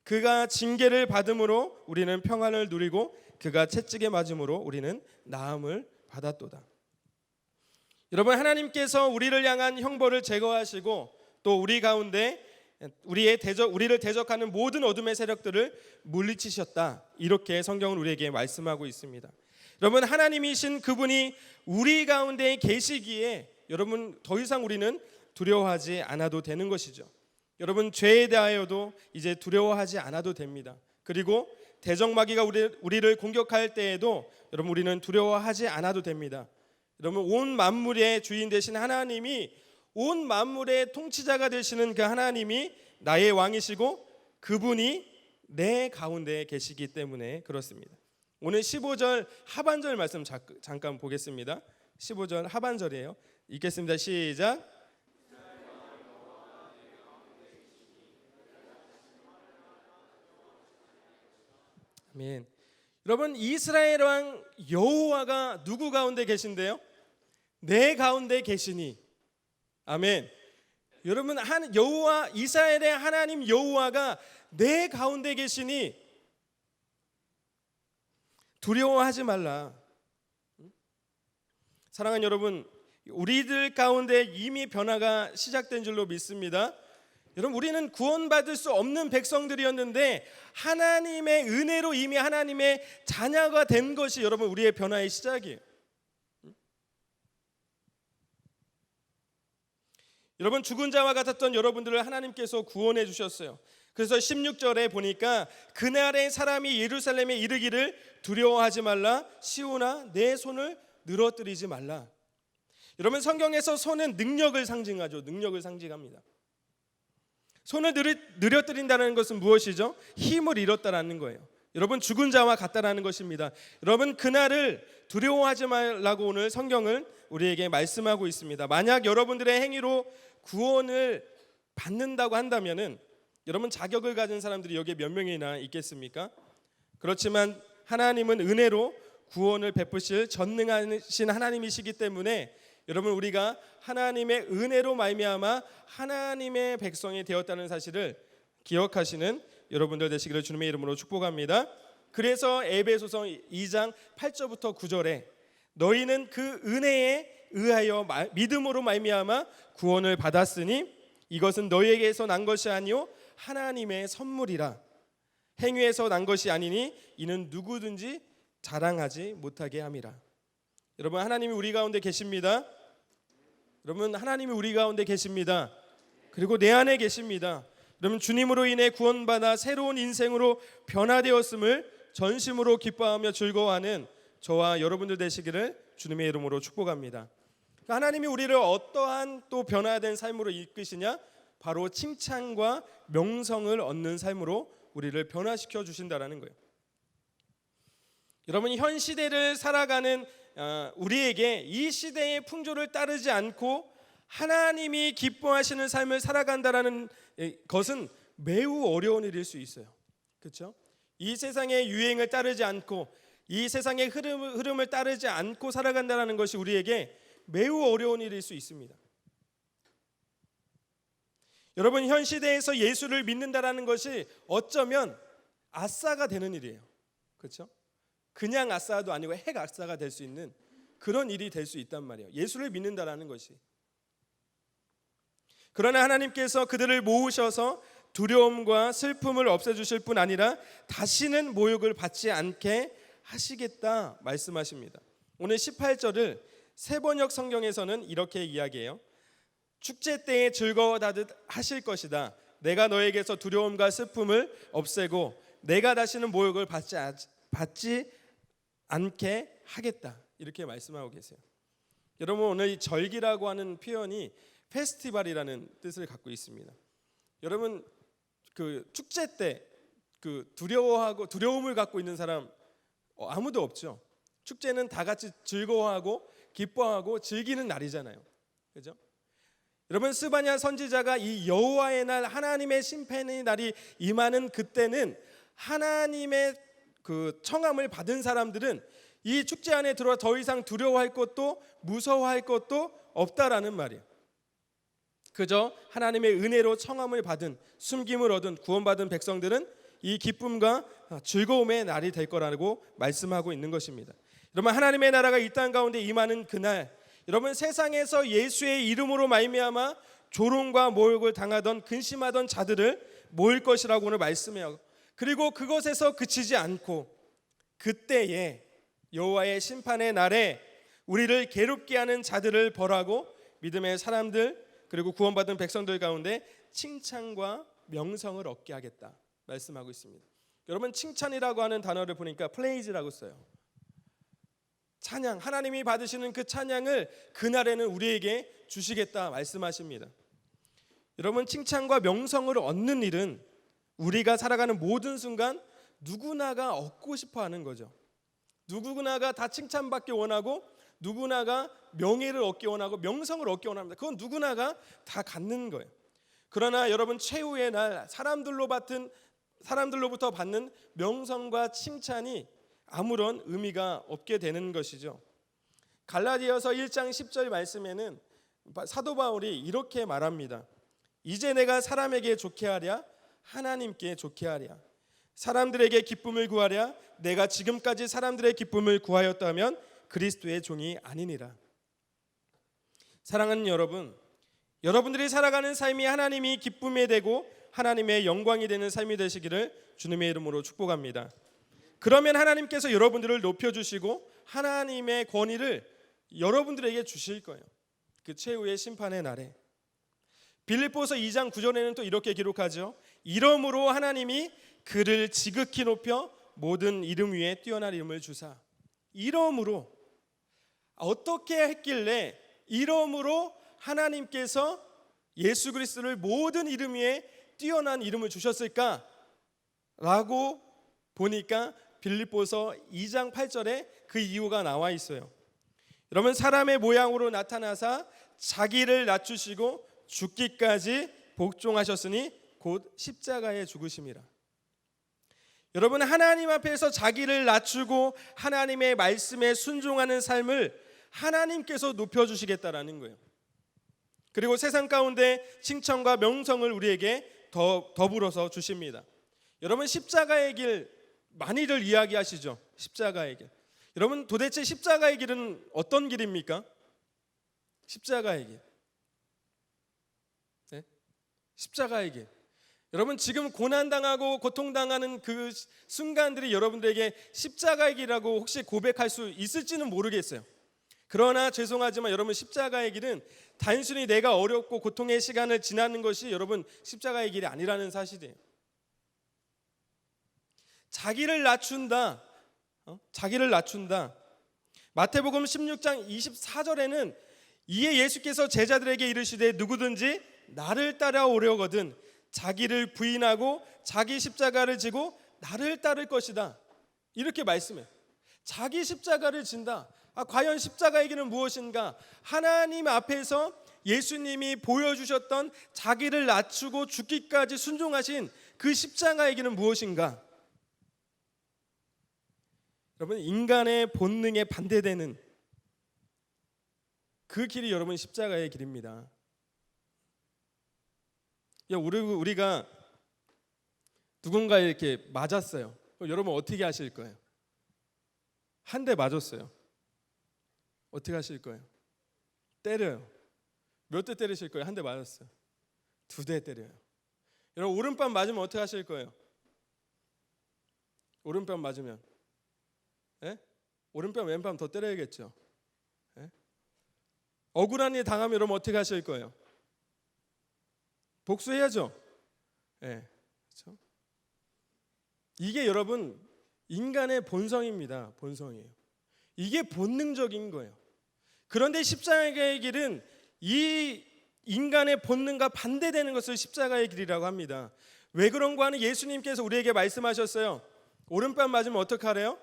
Speaker 3: 그가 징계를 받음으로 우리는 평안을 누리고 그가 채찍에 맞음으로 우리는 나음을 받았도다. 여러분, 하나님께서 우리를 향한 형벌을 제거하시고 또 우리 가운데 우리를 대적하는 모든 어둠의 세력들을 물리치셨다, 이렇게 성경은 우리에게 말씀하고 있습니다. 여러분, 하나님이신 그분이 우리 가운데 계시기에 여러분, 더 이상 우리는 두려워하지 않아도 되는 것이죠. 여러분, 죄에 대하여도 이제 두려워하지 않아도 됩니다. 그리고 대적마귀가 우리를 공격할 때에도 여러분, 우리는 두려워하지 않아도 됩니다. 여러분, 온 만물의 주인 되신 하나님이, 온 만물의 통치자가 되시는 그 하나님이 나의 왕이시고 그분이 내 가운데 계시기 때문에 그렇습니다. 오늘 15절 하반절 말씀 잠깐 보겠습니다. 15절 하반절이에요. 읽겠습니다. 시작. 아멘. 여러분, 이스라엘 왕 여호와가 누구 가운데 계신데요? 내 가운데 계시니. 아멘. 여러분, 여호와, 이스라엘의 하나님 여호와가 내 가운데 계시니 두려워하지 말라. 사랑하는 여러분, 우리들 가운데 이미 변화가 시작된 줄로 믿습니다. 여러분, 우리는 구원받을 수 없는 백성들이었는데 하나님의 은혜로 이미 하나님의 자녀가 된 것이 여러분 우리의 변화의 시작이에요. 여러분, 죽은 자와 같았던 여러분들을 하나님께서 구원해 주셨어요. 그래서 16절에 보니까 그날의 사람이 예루살렘에 이르기를 두려워하지 말라, 시온아 내 손을 늘어뜨리지 말라. 여러분, 성경에서 손은 능력을 상징하죠. 능력을 상징합니다. 손을 늘어뜨린다는 것은 무엇이죠? 힘을 잃었다라는 거예요. 여러분, 죽은 자와 같다라는 것입니다. 여러분, 그날을 두려워하지 말라고 오늘 성경은 우리에게 말씀하고 있습니다. 만약 여러분들의 행위로 구원을 받는다고 한다면은 여러분, 자격을 가진 사람들이 여기에 몇 명이나 있겠습니까? 그렇지만 하나님은 은혜로 구원을 베푸실 전능하신 하나님이시기 때문에 여러분, 우리가 하나님의 은혜로 말미암아 하나님의 백성이 되었다는 사실을 기억하시는 여러분들 되시기를 주님의 이름으로 축복합니다. 그래서 에베소서 2장 8절부터 9절에 너희는 그 은혜에 의하여 믿음으로 말미암아 구원을 받았으니 이것은 너희에게서 난 것이 아니요 하나님의 선물이라. 행위에서 난 것이 아니니 이는 누구든지 자랑하지 못하게 함이라. 여러분, 하나님이 우리 가운데 계십니다. 여러분, 하나님이 우리 가운데 계십니다. 그리고 내 안에 계십니다. 여러분, 주님으로 인해 구원받아 새로운 인생으로 변화되었음을 전심으로 기뻐하며 즐거워하는 저와 여러분들 되시기를 주님의 이름으로 축복합니다. 하나님이 우리를 어떠한 또 변화된 삶으로 이끄시냐? 바로 칭찬과 명성을 얻는 삶으로 우리를 변화시켜 주신다라는 거예요. 여러분, 현 시대를 살아가는 우리에게 이 시대의 풍조를 따르지 않고 하나님이 기뻐하시는 삶을 살아간다라는 것은 매우 어려운 일일 수 있어요. 그렇죠? 이 세상의 유행을 따르지 않고 이 세상의 흐름을 따르지 않고 살아간다라는 것이 우리에게 매우 어려운 일일 수 있습니다. 여러분, 현 시대에서 예수를 믿는다라는 것이 어쩌면 아싸가 되는 일이에요. 그렇죠? 그냥 아싸도 아니고 핵 아싸가 될 수 있는 그런 일이 될 수 있단 말이에요. 예수를 믿는다라는 것이. 그러나 하나님께서 그들을 모으셔서 두려움과 슬픔을 없애주실 뿐 아니라 다시는 모욕을 받지 않게 하시겠다 말씀하십니다. 오늘 18절을 세번역 성경에서는 이렇게 이야기해요. 축제 때에 즐거워하듯 하실 것이다. 내가 너에게서 두려움과 슬픔을 없애고 내가 다시는 모욕을 받지 않게 하겠다. 이렇게 말씀하고 계세요. 여러분, 오늘 이 절기라고 하는 표현이 페스티벌이라는 뜻을 갖고 있습니다. 여러분, 그 축제 때 그 두려움을 갖고 있는 사람 아무도 없죠. 축제는 다 같이 즐거워하고 기뻐하고 즐기는 날이잖아요. 그죠? 여러분, 스바냐 선지자가 이 여호와의 날, 하나님의 심판의 날이 임하는 그때는 하나님의 그 청함을 받은 사람들은 이 축제 안에 들어와 더 이상 두려워할 것도 무서워할 것도 없다라는 말이에요. 그저 하나님의 은혜로 청함을 받은, 숨김을 얻은, 구원받은 백성들은 이 기쁨과 즐거움의 날이 될 거라고 말씀하고 있는 것입니다. 여러분, 하나님의 나라가 이 땅 가운데 임하는 그날, 여러분, 세상에서 예수의 이름으로 말미암아 조롱과 모욕을 당하던 근심하던 자들을 모일 것이라고 오늘 말씀해요. 그리고 그것에서 그치지 않고 그때에 여호와의 심판의 날에 우리를 괴롭게 하는 자들을 벌하고 믿음의 사람들 그리고 구원받은 백성들 가운데 칭찬과 명성을 얻게 하겠다 말씀하고 있습니다. 여러분, 칭찬이라고 하는 단어를 보니까 프레이즈라고 써요. 찬양, 하나님이 받으시는 그 찬양을 그날에는 우리에게 주시겠다 말씀하십니다. 여러분, 칭찬과 명성을 얻는 일은 우리가 살아가는 모든 순간 누구나가 얻고 싶어 하는 거죠. 누구나가 다 칭찬받기 원하고 누구나가 명예를 얻기 원하고 명성을 얻기 원합니다. 그건 누구나가 다 갖는 거예요. 그러나 여러분, 최후의 날 사람들로부터 받는 명성과 칭찬이 아무런 의미가 없게 되는 것이죠. 갈라디아서 1장 10절 말씀에는 사도 바울이 이렇게 말합니다. 이제 내가 사람에게 좋게 하랴 하나님께 좋게 하랴 사람들에게 기쁨을 구하랴 내가 지금까지 사람들의 기쁨을 구하였다면 그리스도의 종이 아니니라. 사랑하는 여러분, 여러분들이 살아가는 삶이 하나님이 기쁨이 되고 하나님의 영광이 되는 삶이 되시기를 주님의 이름으로 축복합니다. 그러면 하나님께서 여러분들을 높여주시고 하나님의 권위를 여러분들에게 주실 거예요. 그 최후의 심판의 날에. 빌립보서 2장 9절에는 또 이렇게 기록하죠. 이러므로 하나님이 그를 지극히 높여 모든 이름 위에 뛰어난 이름을 주사. 이러므로 어떻게 했길래 이러므로 하나님께서 예수 그리스도를 모든 이름 위에 뛰어난 이름을 주셨을까? 라고 보니까 빌립보서 2장 8절에 그 이유가 나와 있어요. 여러분, 사람의 모양으로 나타나사 자기를 낮추시고 죽기까지 복종하셨으니 곧 십자가에 죽으심이라. 여러분, 하나님 앞에서 자기를 낮추고 하나님의 말씀에 순종하는 삶을 하나님께서 높여주시겠다라는 거예요. 그리고 세상 가운데 칭찬과 명성을 우리에게 더불어서 주십니다. 여러분, 십자가의 길 많이들 이야기하시죠. 십자가의 길. 여러분, 도대체 십자가의 길은 어떤 길입니까? 십자가의 길. 네? 십자가의 길. 여러분, 지금 고난당하고 고통당하는 그 순간들이 여러분들에게 십자가의 길이라고 혹시 고백할 수 있을지는 모르겠어요. 그러나 죄송하지만 여러분, 십자가의 길은 단순히 내가 어렵고 고통의 시간을 지나는 것이 여러분 십자가의 길이 아니라는 사실이에요. 자기를 낮춘다. 자기를 낮춘다. 마태복음 16장 24절에는 이에 예수께서 제자들에게 이르시되 누구든지 나를 따라오려거든 자기를 부인하고 자기 십자가를 지고 나를 따를 것이다. 이렇게 말씀해요. 자기 십자가를 진다. 과연 십자가의 길은 무엇인가? 하나님 앞에서 예수님이 보여주셨던 자기를 낮추고 죽기까지 순종하신 그 십자가의 길은 무엇인가? 여러분, 인간의 본능에 반대되는 그 길이 여러분 십자가의 길입니다. 우리가 누군가 이렇게 맞았어요. 여러분 어떻게 하실 거예요? 한 대 맞았어요. 어떻게 하실 거예요? 때려요. 몇 대 때리실 거예요? 한 대 맞았어요. 2대 때려요. 여러분, 오른뺨 맞으면 어떻게 하실 거예요? 오른뺨 맞으면 오른뺨 왼뺨 더 때려야겠죠. 예? 억울한 일 당하면 여러분 어떻게 하실 거예요? 복수해야죠. 예, 그렇죠? 이게 여러분 인간의 본성입니다. 본성이에요. 이게 본능적인 거예요. 그런데 십자가의 길은 이 인간의 본능과 반대되는 것을 십자가의 길이라고 합니다. 왜 그런가 하는 예수님께서 우리에게 말씀하셨어요. 오른뺨 맞으면 어떻게 하래요?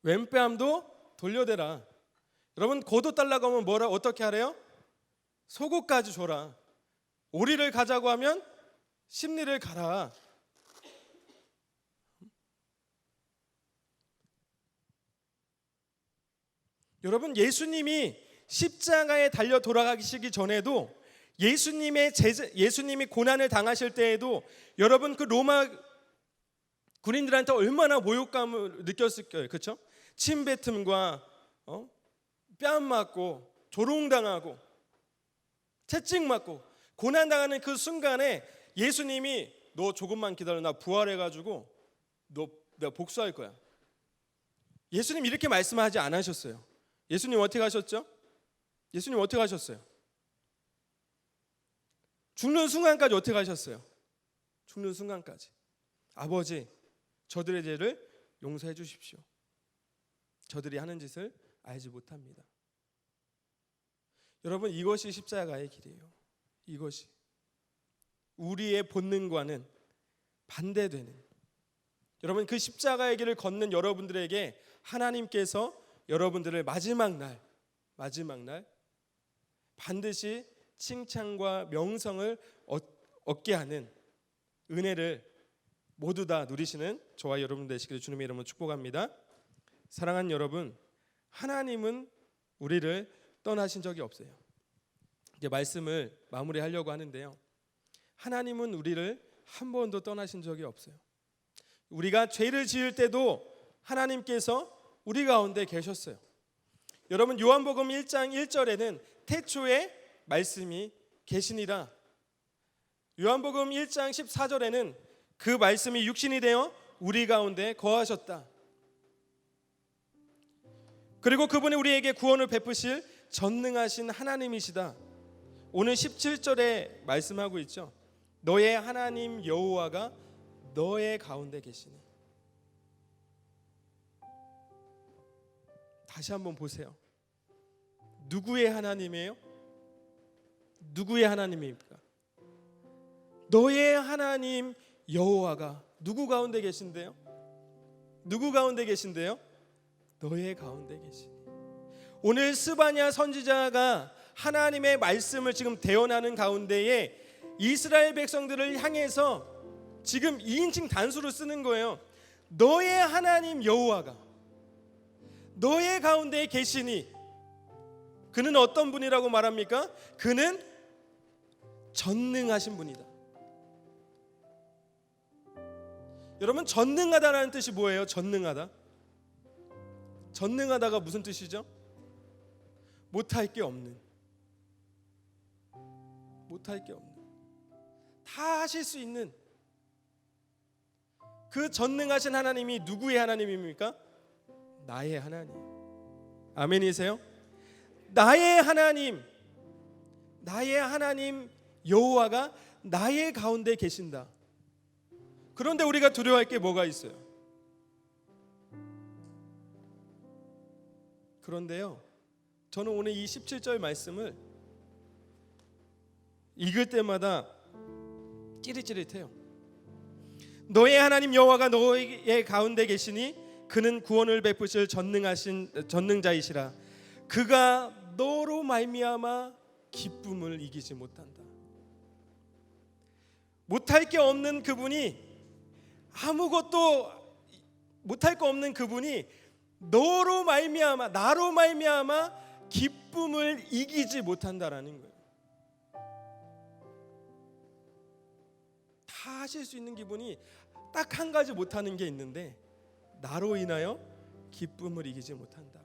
Speaker 3: 왼뺨도 돌려대라. 여러분 고도 달라고 하면 어떻게 하래요? 속옷까지 줘라. 오리를 가자고 하면 십리를 가라. 여러분 예수님이 십자가에 달려 돌아가시기 전에도 예수님이 고난을 당하실 때에도 여러분 그 로마 군인들한테 얼마나 모욕감을 느꼈을 거예요. 그렇죠? 침뱉음과 뺨 맞고 조롱당하고 채찍 맞고 고난당하는 그 순간에 예수님이 너 조금만 기다려, 나 부활해가지고 내가 복수할 거야. 예수님 이렇게 말씀하지 않으셨어요. 예수님 어떻게 하셨죠? 예수님 어떻게 하셨어요? 죽는 순간까지 어떻게 하셨어요? 죽는 순간까지 아버지 저들의 죄를 용서해 주십시오. 저들이 하는 짓을 알지 못합니다. 여러분 이것이 십자가의 길이에요. 이것이 우리의 본능과는 반대되는, 여러분 그 십자가의 길을 걷는 여러분들에게 하나님께서 여러분들을 마지막 날 반드시 칭찬과 명성을 얻게 하는 은혜를 모두 다 누리시는 저와 여러분 되시기를 주님의 이름으로 축복합니다. 사랑하는 여러분, 하나님은 우리를 떠나신 적이 없어요. 이제 말씀을 마무리하려고 하는데요. 하나님은 우리를 한 번도 떠나신 적이 없어요. 우리가 죄를 지을 때도 하나님께서 우리 가운데 계셨어요. 여러분 요한복음 1장 1절에는 태초에 말씀이 계시니라. 요한복음 1장 14절에는 그 말씀이 육신이 되어 우리 가운데 거하셨다. 그리고 그분이 우리에게 구원을 베푸실 전능하신 하나님이시다. 오늘 17절에 말씀하고 있죠. 너의 하나님 여호와가 너의 가운데 계시니. 다시 한번 보세요. 누구의 하나님이에요? 누구의 하나님입니까? 너의 하나님 여호와가 누구 가운데 계신데요? 누구 가운데 계신데요? 너의 가운데 계시니. 오늘 스바냐 선지자가 하나님의 말씀을 지금 대언하는 가운데에 이스라엘 백성들을 향해서 지금 2인칭 단수로 쓰는 거예요. 너의 하나님 여호와가 너의 가운데 계시니. 그는 어떤 분이라고 말합니까? 그는 전능하신 분이다. 여러분 전능하다라는 뜻이 뭐예요? 전능하다. 전능하다가 무슨 뜻이죠? 못할 게 없는. 못할 게 없는. 다 하실 수 있는 그 전능하신 하나님이 누구의 하나님입니까? 나의 하나님. 아멘이세요? 나의 하나님 여호와가 나의 가운데 계신다. 그런데 우리가 두려워할 게 뭐가 있어요? 그런데요, 저는 오늘 이 17절 말씀을 읽을 때마다 찌릿찌릿해요. 너의 하나님 여호와가 너의 가운데 계시니 그는 구원을 베푸실 전능자이시라. 그가 너로 말미암아 기쁨을 이기지 못한다. 못할 게 없는 그분이, 아무것도 못할 거 없는 그분이 나로 말미암아 기쁨을 이기지 못한다라는 거예요. 다 하실 수 있는 기분이 딱 한 가지 못하는 게 있는데, 나로 인하여 기쁨을 이기지 못한다.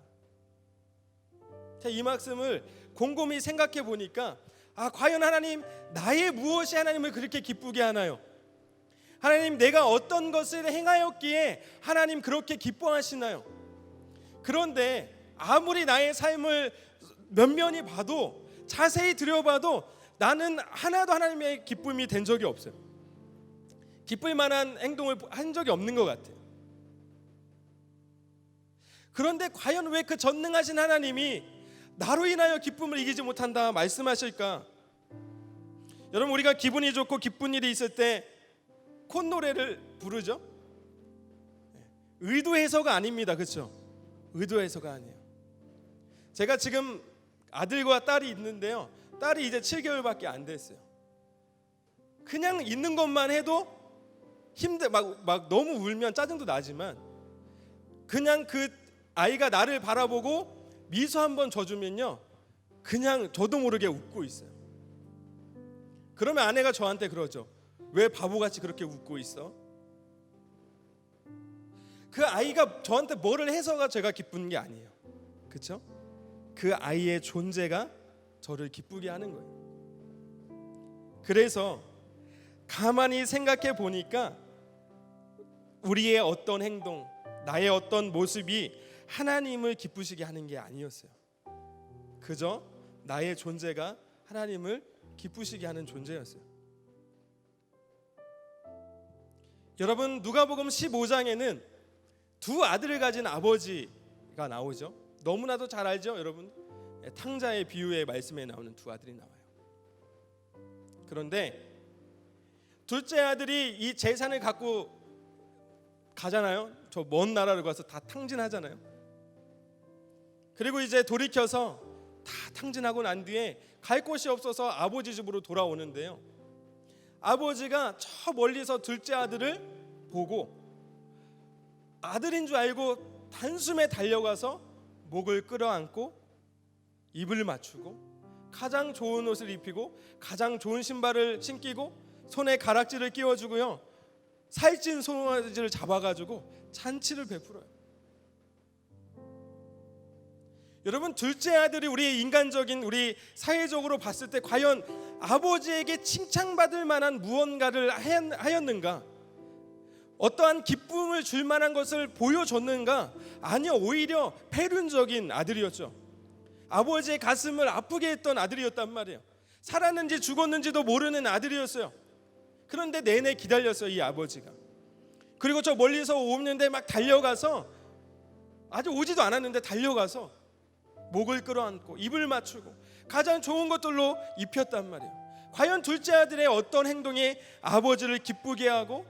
Speaker 3: 자, 이 말씀을 곰곰이 생각해 보니까 과연 하나님, 나의 무엇이 하나님을 그렇게 기쁘게 하나요? 하나님, 내가 어떤 것을 행하였기에 하나님 그렇게 기뻐하시나요? 그런데 아무리 나의 삶을 면면히 봐도, 자세히 들여봐도 나는 하나도 하나님의 기쁨이 된 적이 없어요. 기쁠 만한 행동을 한 적이 없는 것 같아요. 그런데 과연 왜 그 전능하신 하나님이 나로 인하여 기쁨을 이기지 못한다 말씀하실까? 여러분, 우리가 기분이 좋고 기쁜 일이 있을 때 콧노래를 부르죠? 의도해서가 아닙니다. 그렇죠? 의도해서가 아니에요. 제가 지금 아들과 딸이 있는데요, 딸이 이제 7개월밖에 안 됐어요. 그냥 있는 것만 해도 막 너무 울면 짜증도 나지만, 그냥 그 아이가 나를 바라보고 미소 한번 줘주면요, 그냥 저도 모르게 웃고 있어요. 그러면 아내가 저한테 그러죠. 왜 바보같이 그렇게 웃고 있어? 그 아이가 저한테 뭐를 해서가 제가 기쁜 게 아니에요. 그렇죠? 그 아이의 존재가 저를 기쁘게 하는 거예요. 그래서 가만히 생각해 보니까 우리의 어떤 행동, 나의 어떤 모습이 하나님을 기쁘시게 하는 게 아니었어요. 그저 나의 존재가 하나님을 기쁘시게 하는 존재였어요. 여러분, 누가복음 15장에는 두 아들을 가진 아버지가 나오죠. 너무나도 잘 알죠, 여러분? 탕자의 비유의 말씀에 나오는 두 아들이 나와요. 그런데 둘째 아들이 이 재산을 갖고 가잖아요. 저 먼 나라로 가서 다 탕진하잖아요. 그리고 이제 돌이켜서 다 탕진하고 난 뒤에 갈 곳이 없어서 아버지 집으로 돌아오는데요, 아버지가 저 멀리서 둘째 아들을 보고 아들인 줄 알고 단숨에 달려가서 목을 끌어안고 입을 맞추고 가장 좋은 옷을 입히고 가장 좋은 신발을 신기고 손에 가락지를 끼워주고요, 살찐 송아지를 잡아가지고 잔치를 베풀어요. 여러분, 둘째 아들이 우리 인간적인, 우리 사회적으로 봤을 때 과연 아버지에게 칭찬받을 만한 무언가를 하였는가? 어떠한 기쁨을 줄 만한 것을 보여줬는가? 아니요, 오히려 폐륜적인 아들이었죠. 아버지의 가슴을 아프게 했던 아들이었단 말이에요. 살았는지 죽었는지도 모르는 아들이었어요. 그런데 내내 기다렸어요, 이 아버지가. 그리고 저 멀리서 오는데 막 달려가서, 아직 오지도 않았는데 달려가서 목을 끌어안고 입을 맞추고 가장 좋은 것들로 입혔단 말이에요. 과연 둘째 아들의 어떤 행동이 아버지를 기쁘게 하고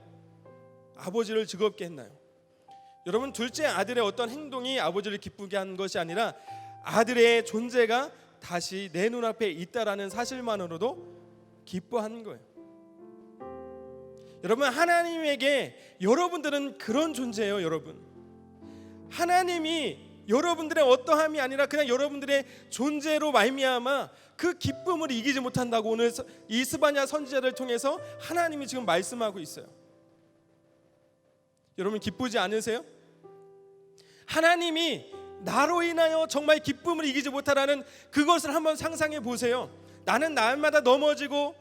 Speaker 3: 아버지를 즐겁게 했나요? 여러분, 둘째 아들의 어떤 행동이 아버지를 기쁘게 한 것이 아니라 아들의 존재가 다시 내 눈앞에 있다라는 사실만으로도 기뻐하는 거예요. 여러분, 하나님에게 여러분들은 그런 존재예요. 여러분, 하나님이 여러분들의 어떠함이 아니라 그냥 여러분들의 존재로 말미암아 그 기쁨을 이기지 못한다고 오늘 이 스바냐 선지자를 통해서 하나님이 지금 말씀하고 있어요. 여러분, 기쁘지 않으세요? 하나님이 나로 인하여 정말 기쁨을 이기지 못하라는 그것을 한번 상상해 보세요. 나는 날마다 넘어지고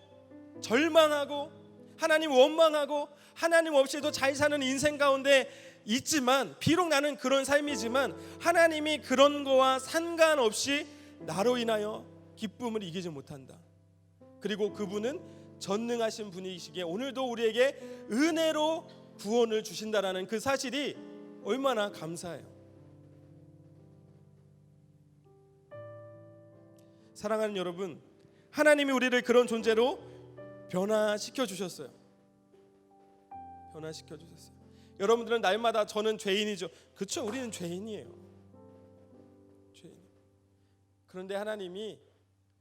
Speaker 3: 절망하고 하나님 원망하고 하나님 없이도 잘 사는 인생 가운데 있지만, 비록 나는 그런 삶이지만 하나님이 그런 거와 상관없이 나로 인하여 기쁨을 이기지 못한다. 그리고 그분은 전능하신 분이시기에 오늘도 우리에게 은혜로 구원을 주신다라는 그 사실이 얼마나 감사해요. 사랑하는 여러분, 하나님이 우리를 그런 존재로 변화시켜 주셨어요. 변화시켜 주셨어요. 여러분들은 날마다 저는 죄인이죠. 그렇죠, 우리는 죄인이에요. 죄인. 그런데 하나님이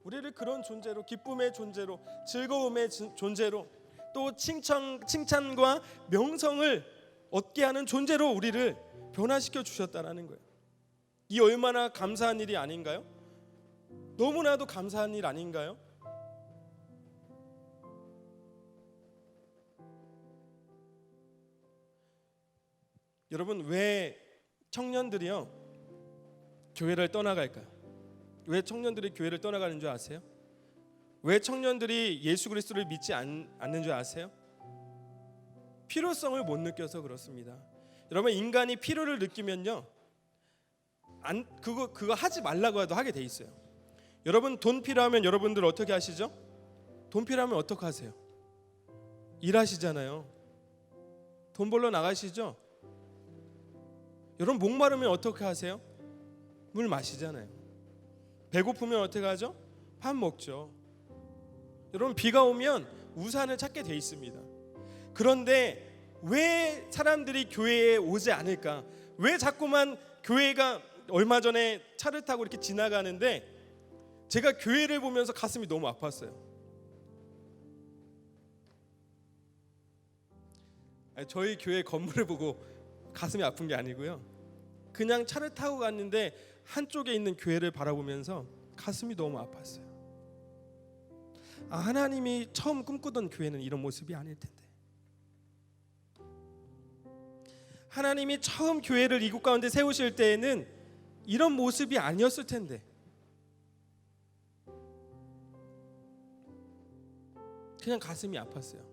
Speaker 3: 우리를 그런 존재로, 기쁨의 존재로, 즐거움의 존재로, 또 칭찬과 명성을 얻게 하는 존재로 우리를 변화시켜 주셨다라는 거예요. 이 얼마나 감사한 일이 아닌가요? 너무나도 감사한 일 아닌가요? 여러분, 왜 청년들이요 교회를 떠나갈까요? 왜 청년들이 교회를 떠나가는 줄 아세요? 왜 청년들이 예수 그리스도를 믿지 않는 줄 아세요? 필요성을 못 느껴서 그렇습니다. 여러분, 인간이 필요를 느끼면요 그거 하지 말라고 해도 하게 돼 있어요. 여러분 돈 필요하면 여러분들 어떻게 하시죠? 돈 필요하면 어떻게 하세요? 일하시잖아요. 돈 벌러 나가시죠? 여러분 목마르면 어떻게 하세요? 물 마시잖아요. 배고프면 어떻게 하죠? 밥 먹죠. 여러분 비가 오면 우산을 찾게 돼 있습니다. 그런데 왜 사람들이 교회에 오지 않을까? 왜 자꾸만 교회가 얼마 전에 차를 타고 이렇게 지나가는데 제가 교회를 보면서 가슴이 너무 아팠어요. 저희 교회 건물을 보고 가슴이 아픈 게 아니고요. 그냥 차를 타고 갔는데 한쪽에 있는 교회를 바라보면서 가슴이 너무 아팠어요. 하나님이 처음 꿈꾸던 교회는 이런 모습이 아닐 텐데, 하나님이 처음 교회를 이곳 가운데 세우실 때에는 이런 모습이 아니었을 텐데, 그냥 가슴이 아팠어요.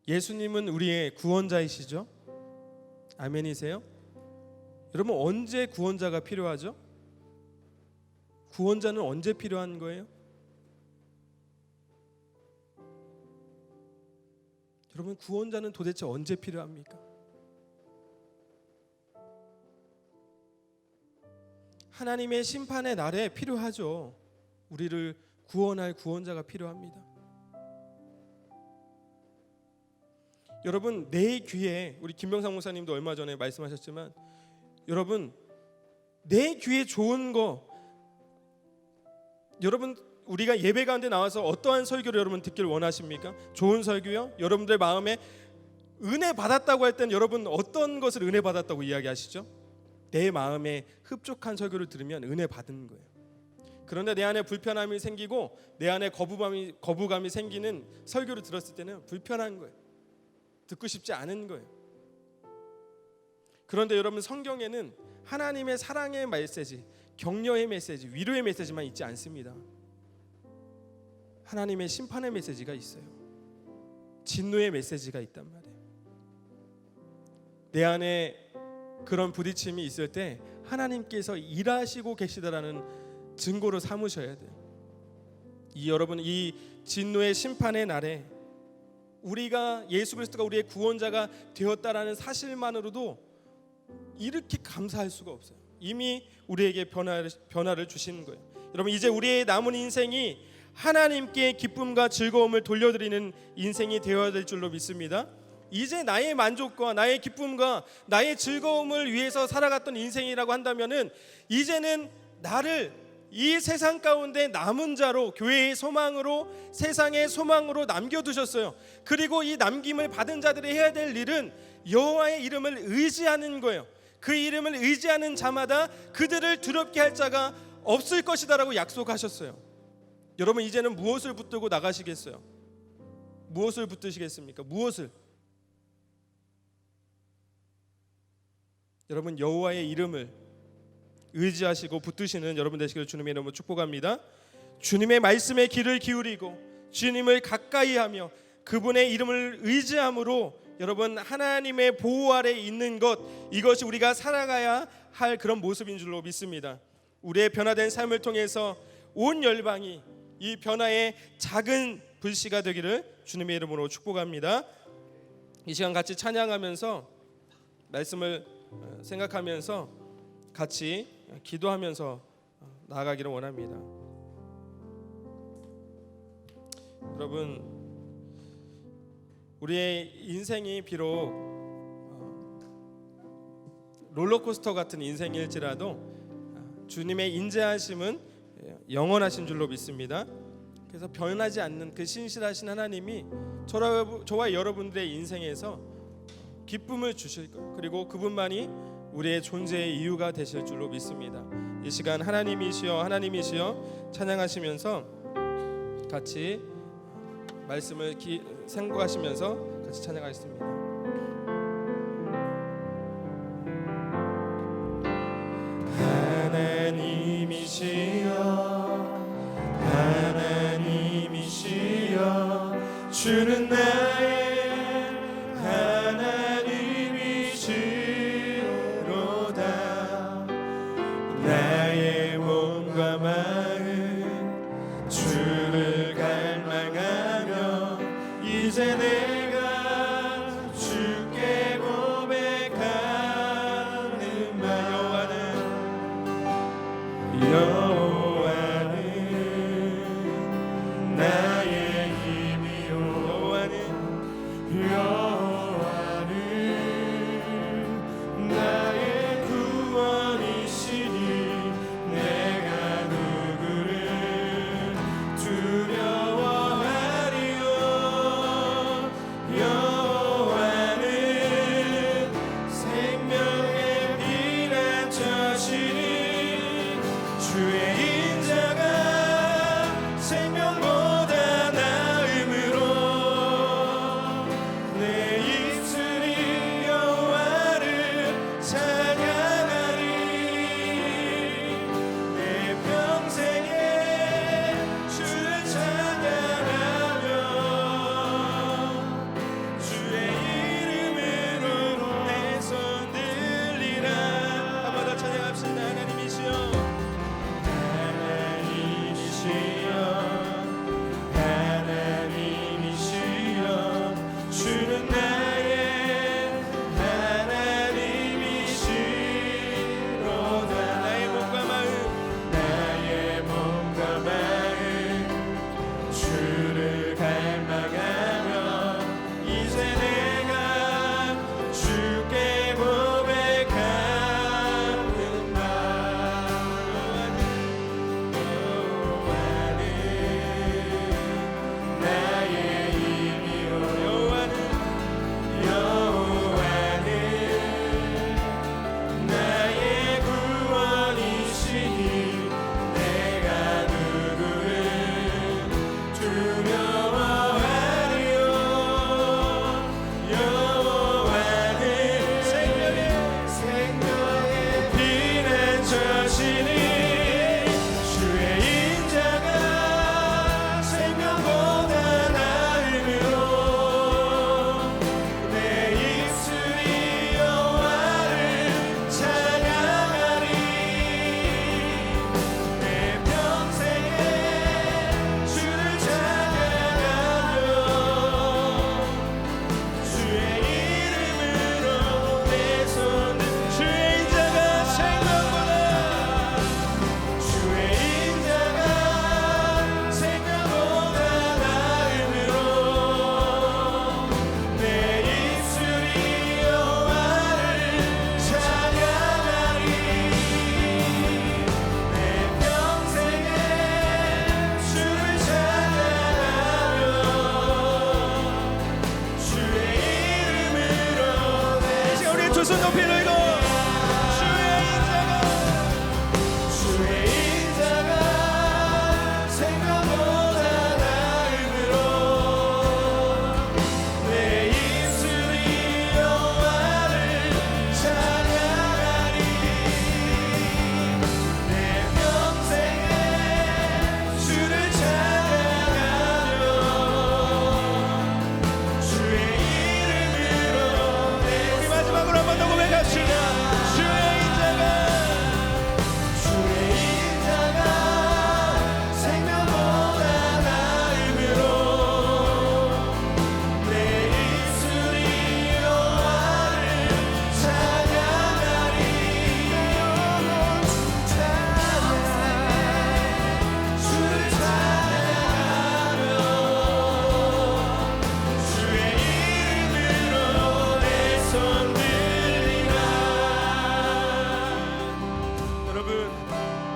Speaker 3: 예수님은 우리의 구원자이시죠? 아멘이세요? 여러분 언제 구원자가 필요하죠? 구원자는 언제 필요한 거예요? 여러분 구원자는 도대체 언제 필요합니까? 하나님의 심판의 날에 필요하죠. 우리를 구원할 구원자가 필요합니다. 여러분 내 귀에, 우리 김병상 목사님도 얼마 전에 말씀하셨지만, 여러분 내 귀에 좋은 거, 여러분 우리가 예배 가운데 나와서 어떠한 설교를 여러분 듣기를 원하십니까? 좋은 설교요? 여러분들 마음에 은혜 받았다고 할 때는 여러분 어떤 것을 은혜 받았다고 이야기하시죠? 내 마음에 흡족한 설교를 들으면 은혜 받은 거예요. 그런데 내 안에 불편함이 생기고 내 안에 거부감이 생기는 설교를 들었을 때는 불편한 거예요. 듣고 싶지 않은 거예요. 그런데 여러분 성경에는 하나님의 사랑의 메시지, 격려의 메시지, 위로의 메시지만 있지 않습니다. 하나님의 심판의 메시지가 있어요. 진노의 메시지가 있단 말이에요. 내 안에 그런 부딪힘이 있을 때 하나님께서 일하시고 계시다라는 증거로 삼으셔야 돼요. 여러분 이 진노의 심판의 날에 우리가 예수 그리스도가 우리의 구원자가 되었다라는 사실만으로도 이렇게 감사할 수가 없어요. 이미 우리에게 변화를 주신 거예요. 여러분 이제 우리의 남은 인생이 하나님께 기쁨과 즐거움을 돌려드리는 인생이 되어야 될 줄로 믿습니다. 이제 나의 만족과 나의 기쁨과 나의 즐거움을 위해서 살아갔던 인생이라고 한다면은 이제는 나를 이 세상 가운데 남은 자로, 교회의 소망으로, 세상의 소망으로 남겨두셨어요. 그리고 이 남김을 받은 자들이 해야 될 일은 여호와의 이름을 의지하는 거예요. 그 이름을 의지하는 자마다 그들을 두렵게 할 자가 없을 것이다라고 약속하셨어요. 여러분 이제는 무엇을 붙들고 나가시겠어요? 무엇을 붙드시겠습니까? 무엇을? 여러분 여호와의 이름을 의지하시고 붙드시는 여러분 되시기를 주님의 이름으로 축복합니다. 주님의 말씀에 귀를 기울이고 주님을 가까이하며 그분의 이름을 의지함으로 여러분 하나님의 보호 아래 있는 것, 이것이 우리가 살아가야 할 그런 모습인 줄로 믿습니다. 우리의 변화된 삶을 통해서 온 열방이 이 변화의 작은 불씨가 되기를 주님의 이름으로 축복합니다. 이 시간 같이 찬양하면서 말씀을 생각하면서 같이 기도하면서 나아가기를 원합니다. 여러분 우리의 인생이 비록 롤러코스터 같은 인생일지라도 주님의 인자하심은 영원하신 줄로 믿습니다. 그래서 변하지 않는 그 신실하신 하나님이 저와 여러분들의 인생에서 기쁨을 주실 거예요. 그리고 그분만이 우리의 존재의 이유가 되실 줄로 믿습니다. 이 시간 하나님이시여 하나님이시여 찬양하시면서 같이 말씀을 생각하시면서 같이 찬양하겠습니다. 하나님이시여 주는 나의 하나님이시여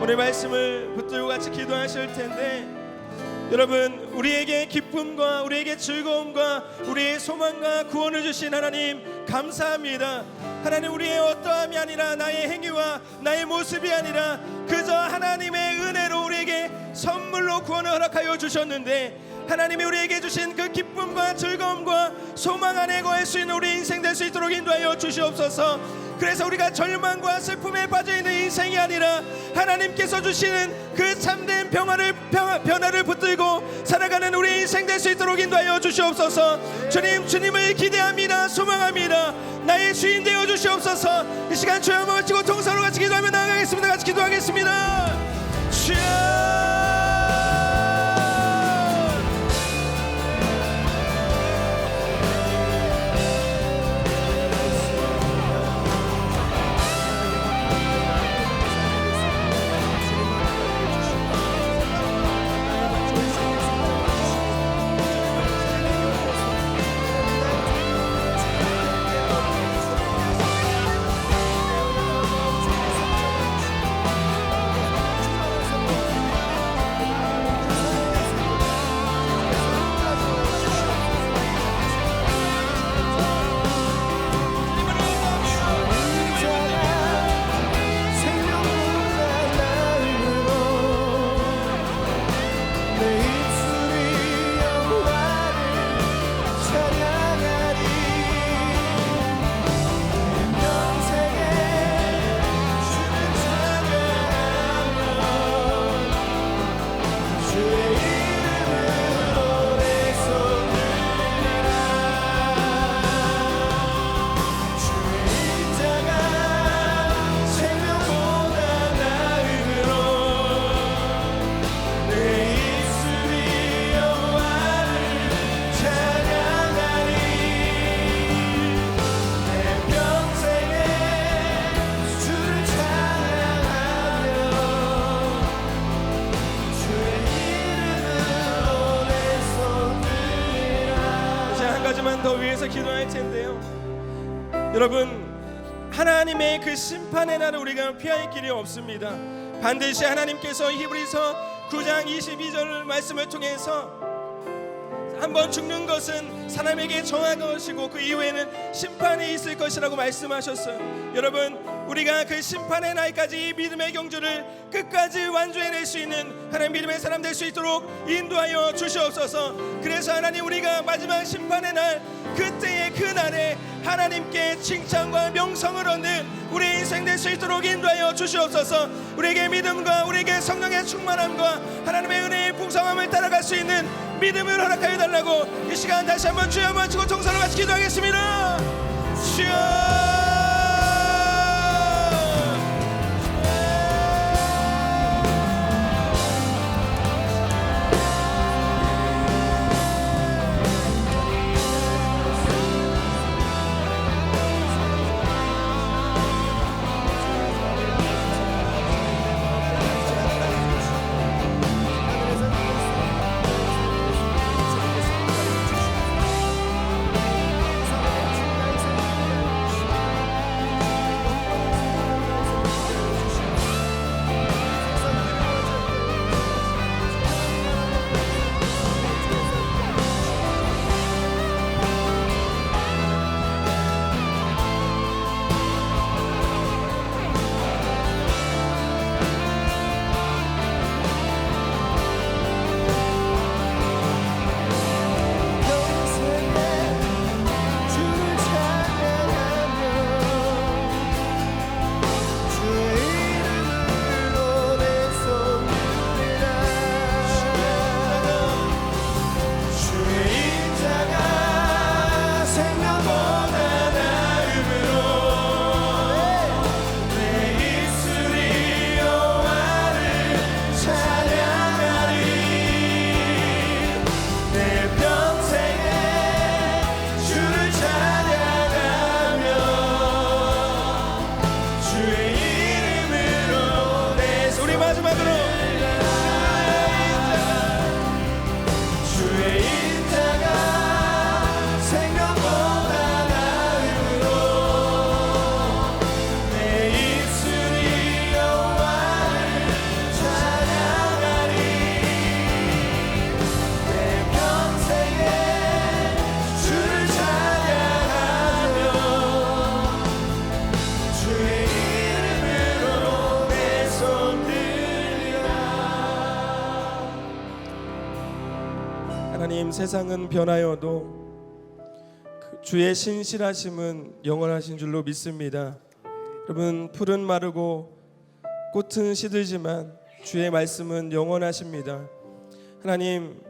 Speaker 3: 오늘 말씀을 붙들고 같이 기도하실 텐데, 여러분, 우리에게 기쁨과 우리에게 즐거움과 우리의 소망과 구원을 주신 하나님 감사합니다. 하나님, 우리의 어떠함이 아니라 나의 행위와 나의 모습이 아니라 그저 하나님의 은혜로 우리에게 선물로 구원을 허락하여 주셨는데, 하나님이 우리에게 주신 그 기쁨과 즐거움과 소망 안에 거할 수 있는 우리 인생 될 수 있도록 인도하여 주시옵소서. 그래서 우리가 절망과 슬픔에 빠져있는 인생이 아니라 하나님께서 주시는 그 참된 변화를 붙들고 살아가는 우리 인생 될 수 있도록 인도하여 주시옵소서. 주님, 주님을 기대합니다. 소망합니다. 나의 주인 되어 주시옵소서. 이 시간 주여 한번 외치고 통성으로 같이 기도하며 나아가겠습니다. 같이 기도하겠습니다. 주여, 더 위해서 기도할 텐데요, 여러분, 하나님의 그 심판의 날을 우리가 피할 길이 없습니다. 반드시 하나님께서 히브리서 9장 22절 말씀을 통해서 한번 죽는 것은 사람에게 정한 것이고 그 이후에는 심판이 있을 것이라고 말씀하셨어요. 여러분, 우리가 그 심판의 날까지 이 믿음의 경주를 끝까지 완주해낼 수 있는 하나님 믿음의 사람 될 수 있도록 인도하여 주시옵소서. 그래서 하나님, 우리가 마지막 심판의 날, 그때의 그 날에 하나님께 칭찬과 명성을 얻는 우리 인생 될 수 있도록 인도하여 주시옵소서. 우리에게 믿음과 우리에게 성령의 충만함과 하나님의 은혜의 풍성함을 따라갈 수 있는 믿음을 허락하여 달라고 이 시간 다시 한번 주여 한번 치고 통성으로 같이 기도하겠습니다. 주여, 하나님, 세상은 변하여도 주의 신실하심은 영원하신 줄로 믿습니다. 여러분, 풀은 마르고 꽃은 시들지만 주의 말씀은 영원하십니다. 하나님,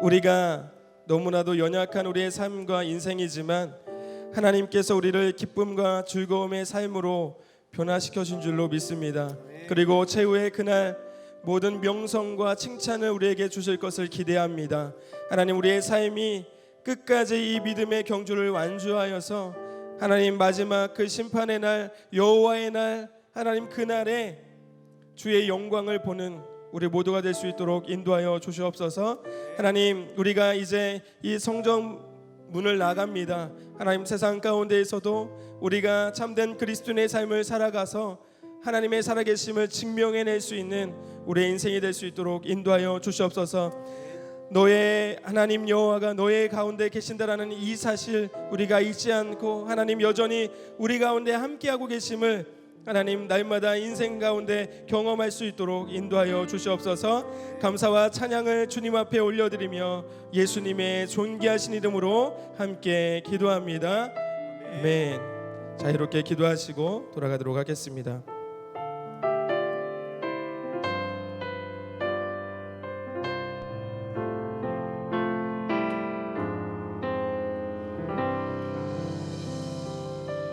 Speaker 3: 우리가 너무나도 연약한 우리의 삶과 인생이지만 하나님께서 우리를 기쁨과 즐거움의 삶으로 변화시켜 준 줄로 믿습니다. 그리고 최후의 그날 모든 명성과 칭찬을 우리에게 주실 것을 기대합니다. 하나님, 우리의 삶이 끝까지 이 믿음의 경주를 완주하여서 하나님 마지막 그 심판의 날, 여호와의 날, 하나님 그날에 주의 영광을 보는 우리 모두가 될 수 있도록 인도하여 주시옵소서. 하나님, 우리가 이제 이 성전 문을 나갑니다. 하나님, 세상 가운데에서도 우리가 참된 그리스도인의 삶을 살아가서 하나님의 살아계심을 증명해낼 수 있는 우리의 인생이 될 수 있도록 인도하여 주시옵소서. 너의 하나님 여호와가 너의 가운데 계신다라는 이 사실 우리가 잊지 않고 하나님 여전히 우리 가운데 함께하고 계심을 하나님 날마다 인생 가운데 경험할 수 있도록 인도하여 주시옵소서. 감사와 찬양을 주님 앞에 올려드리며 예수님의 존귀하신 이름으로 함께 기도합니다. 아멘. 자, 이렇게 기도하시고 돌아가도록 하겠습니다.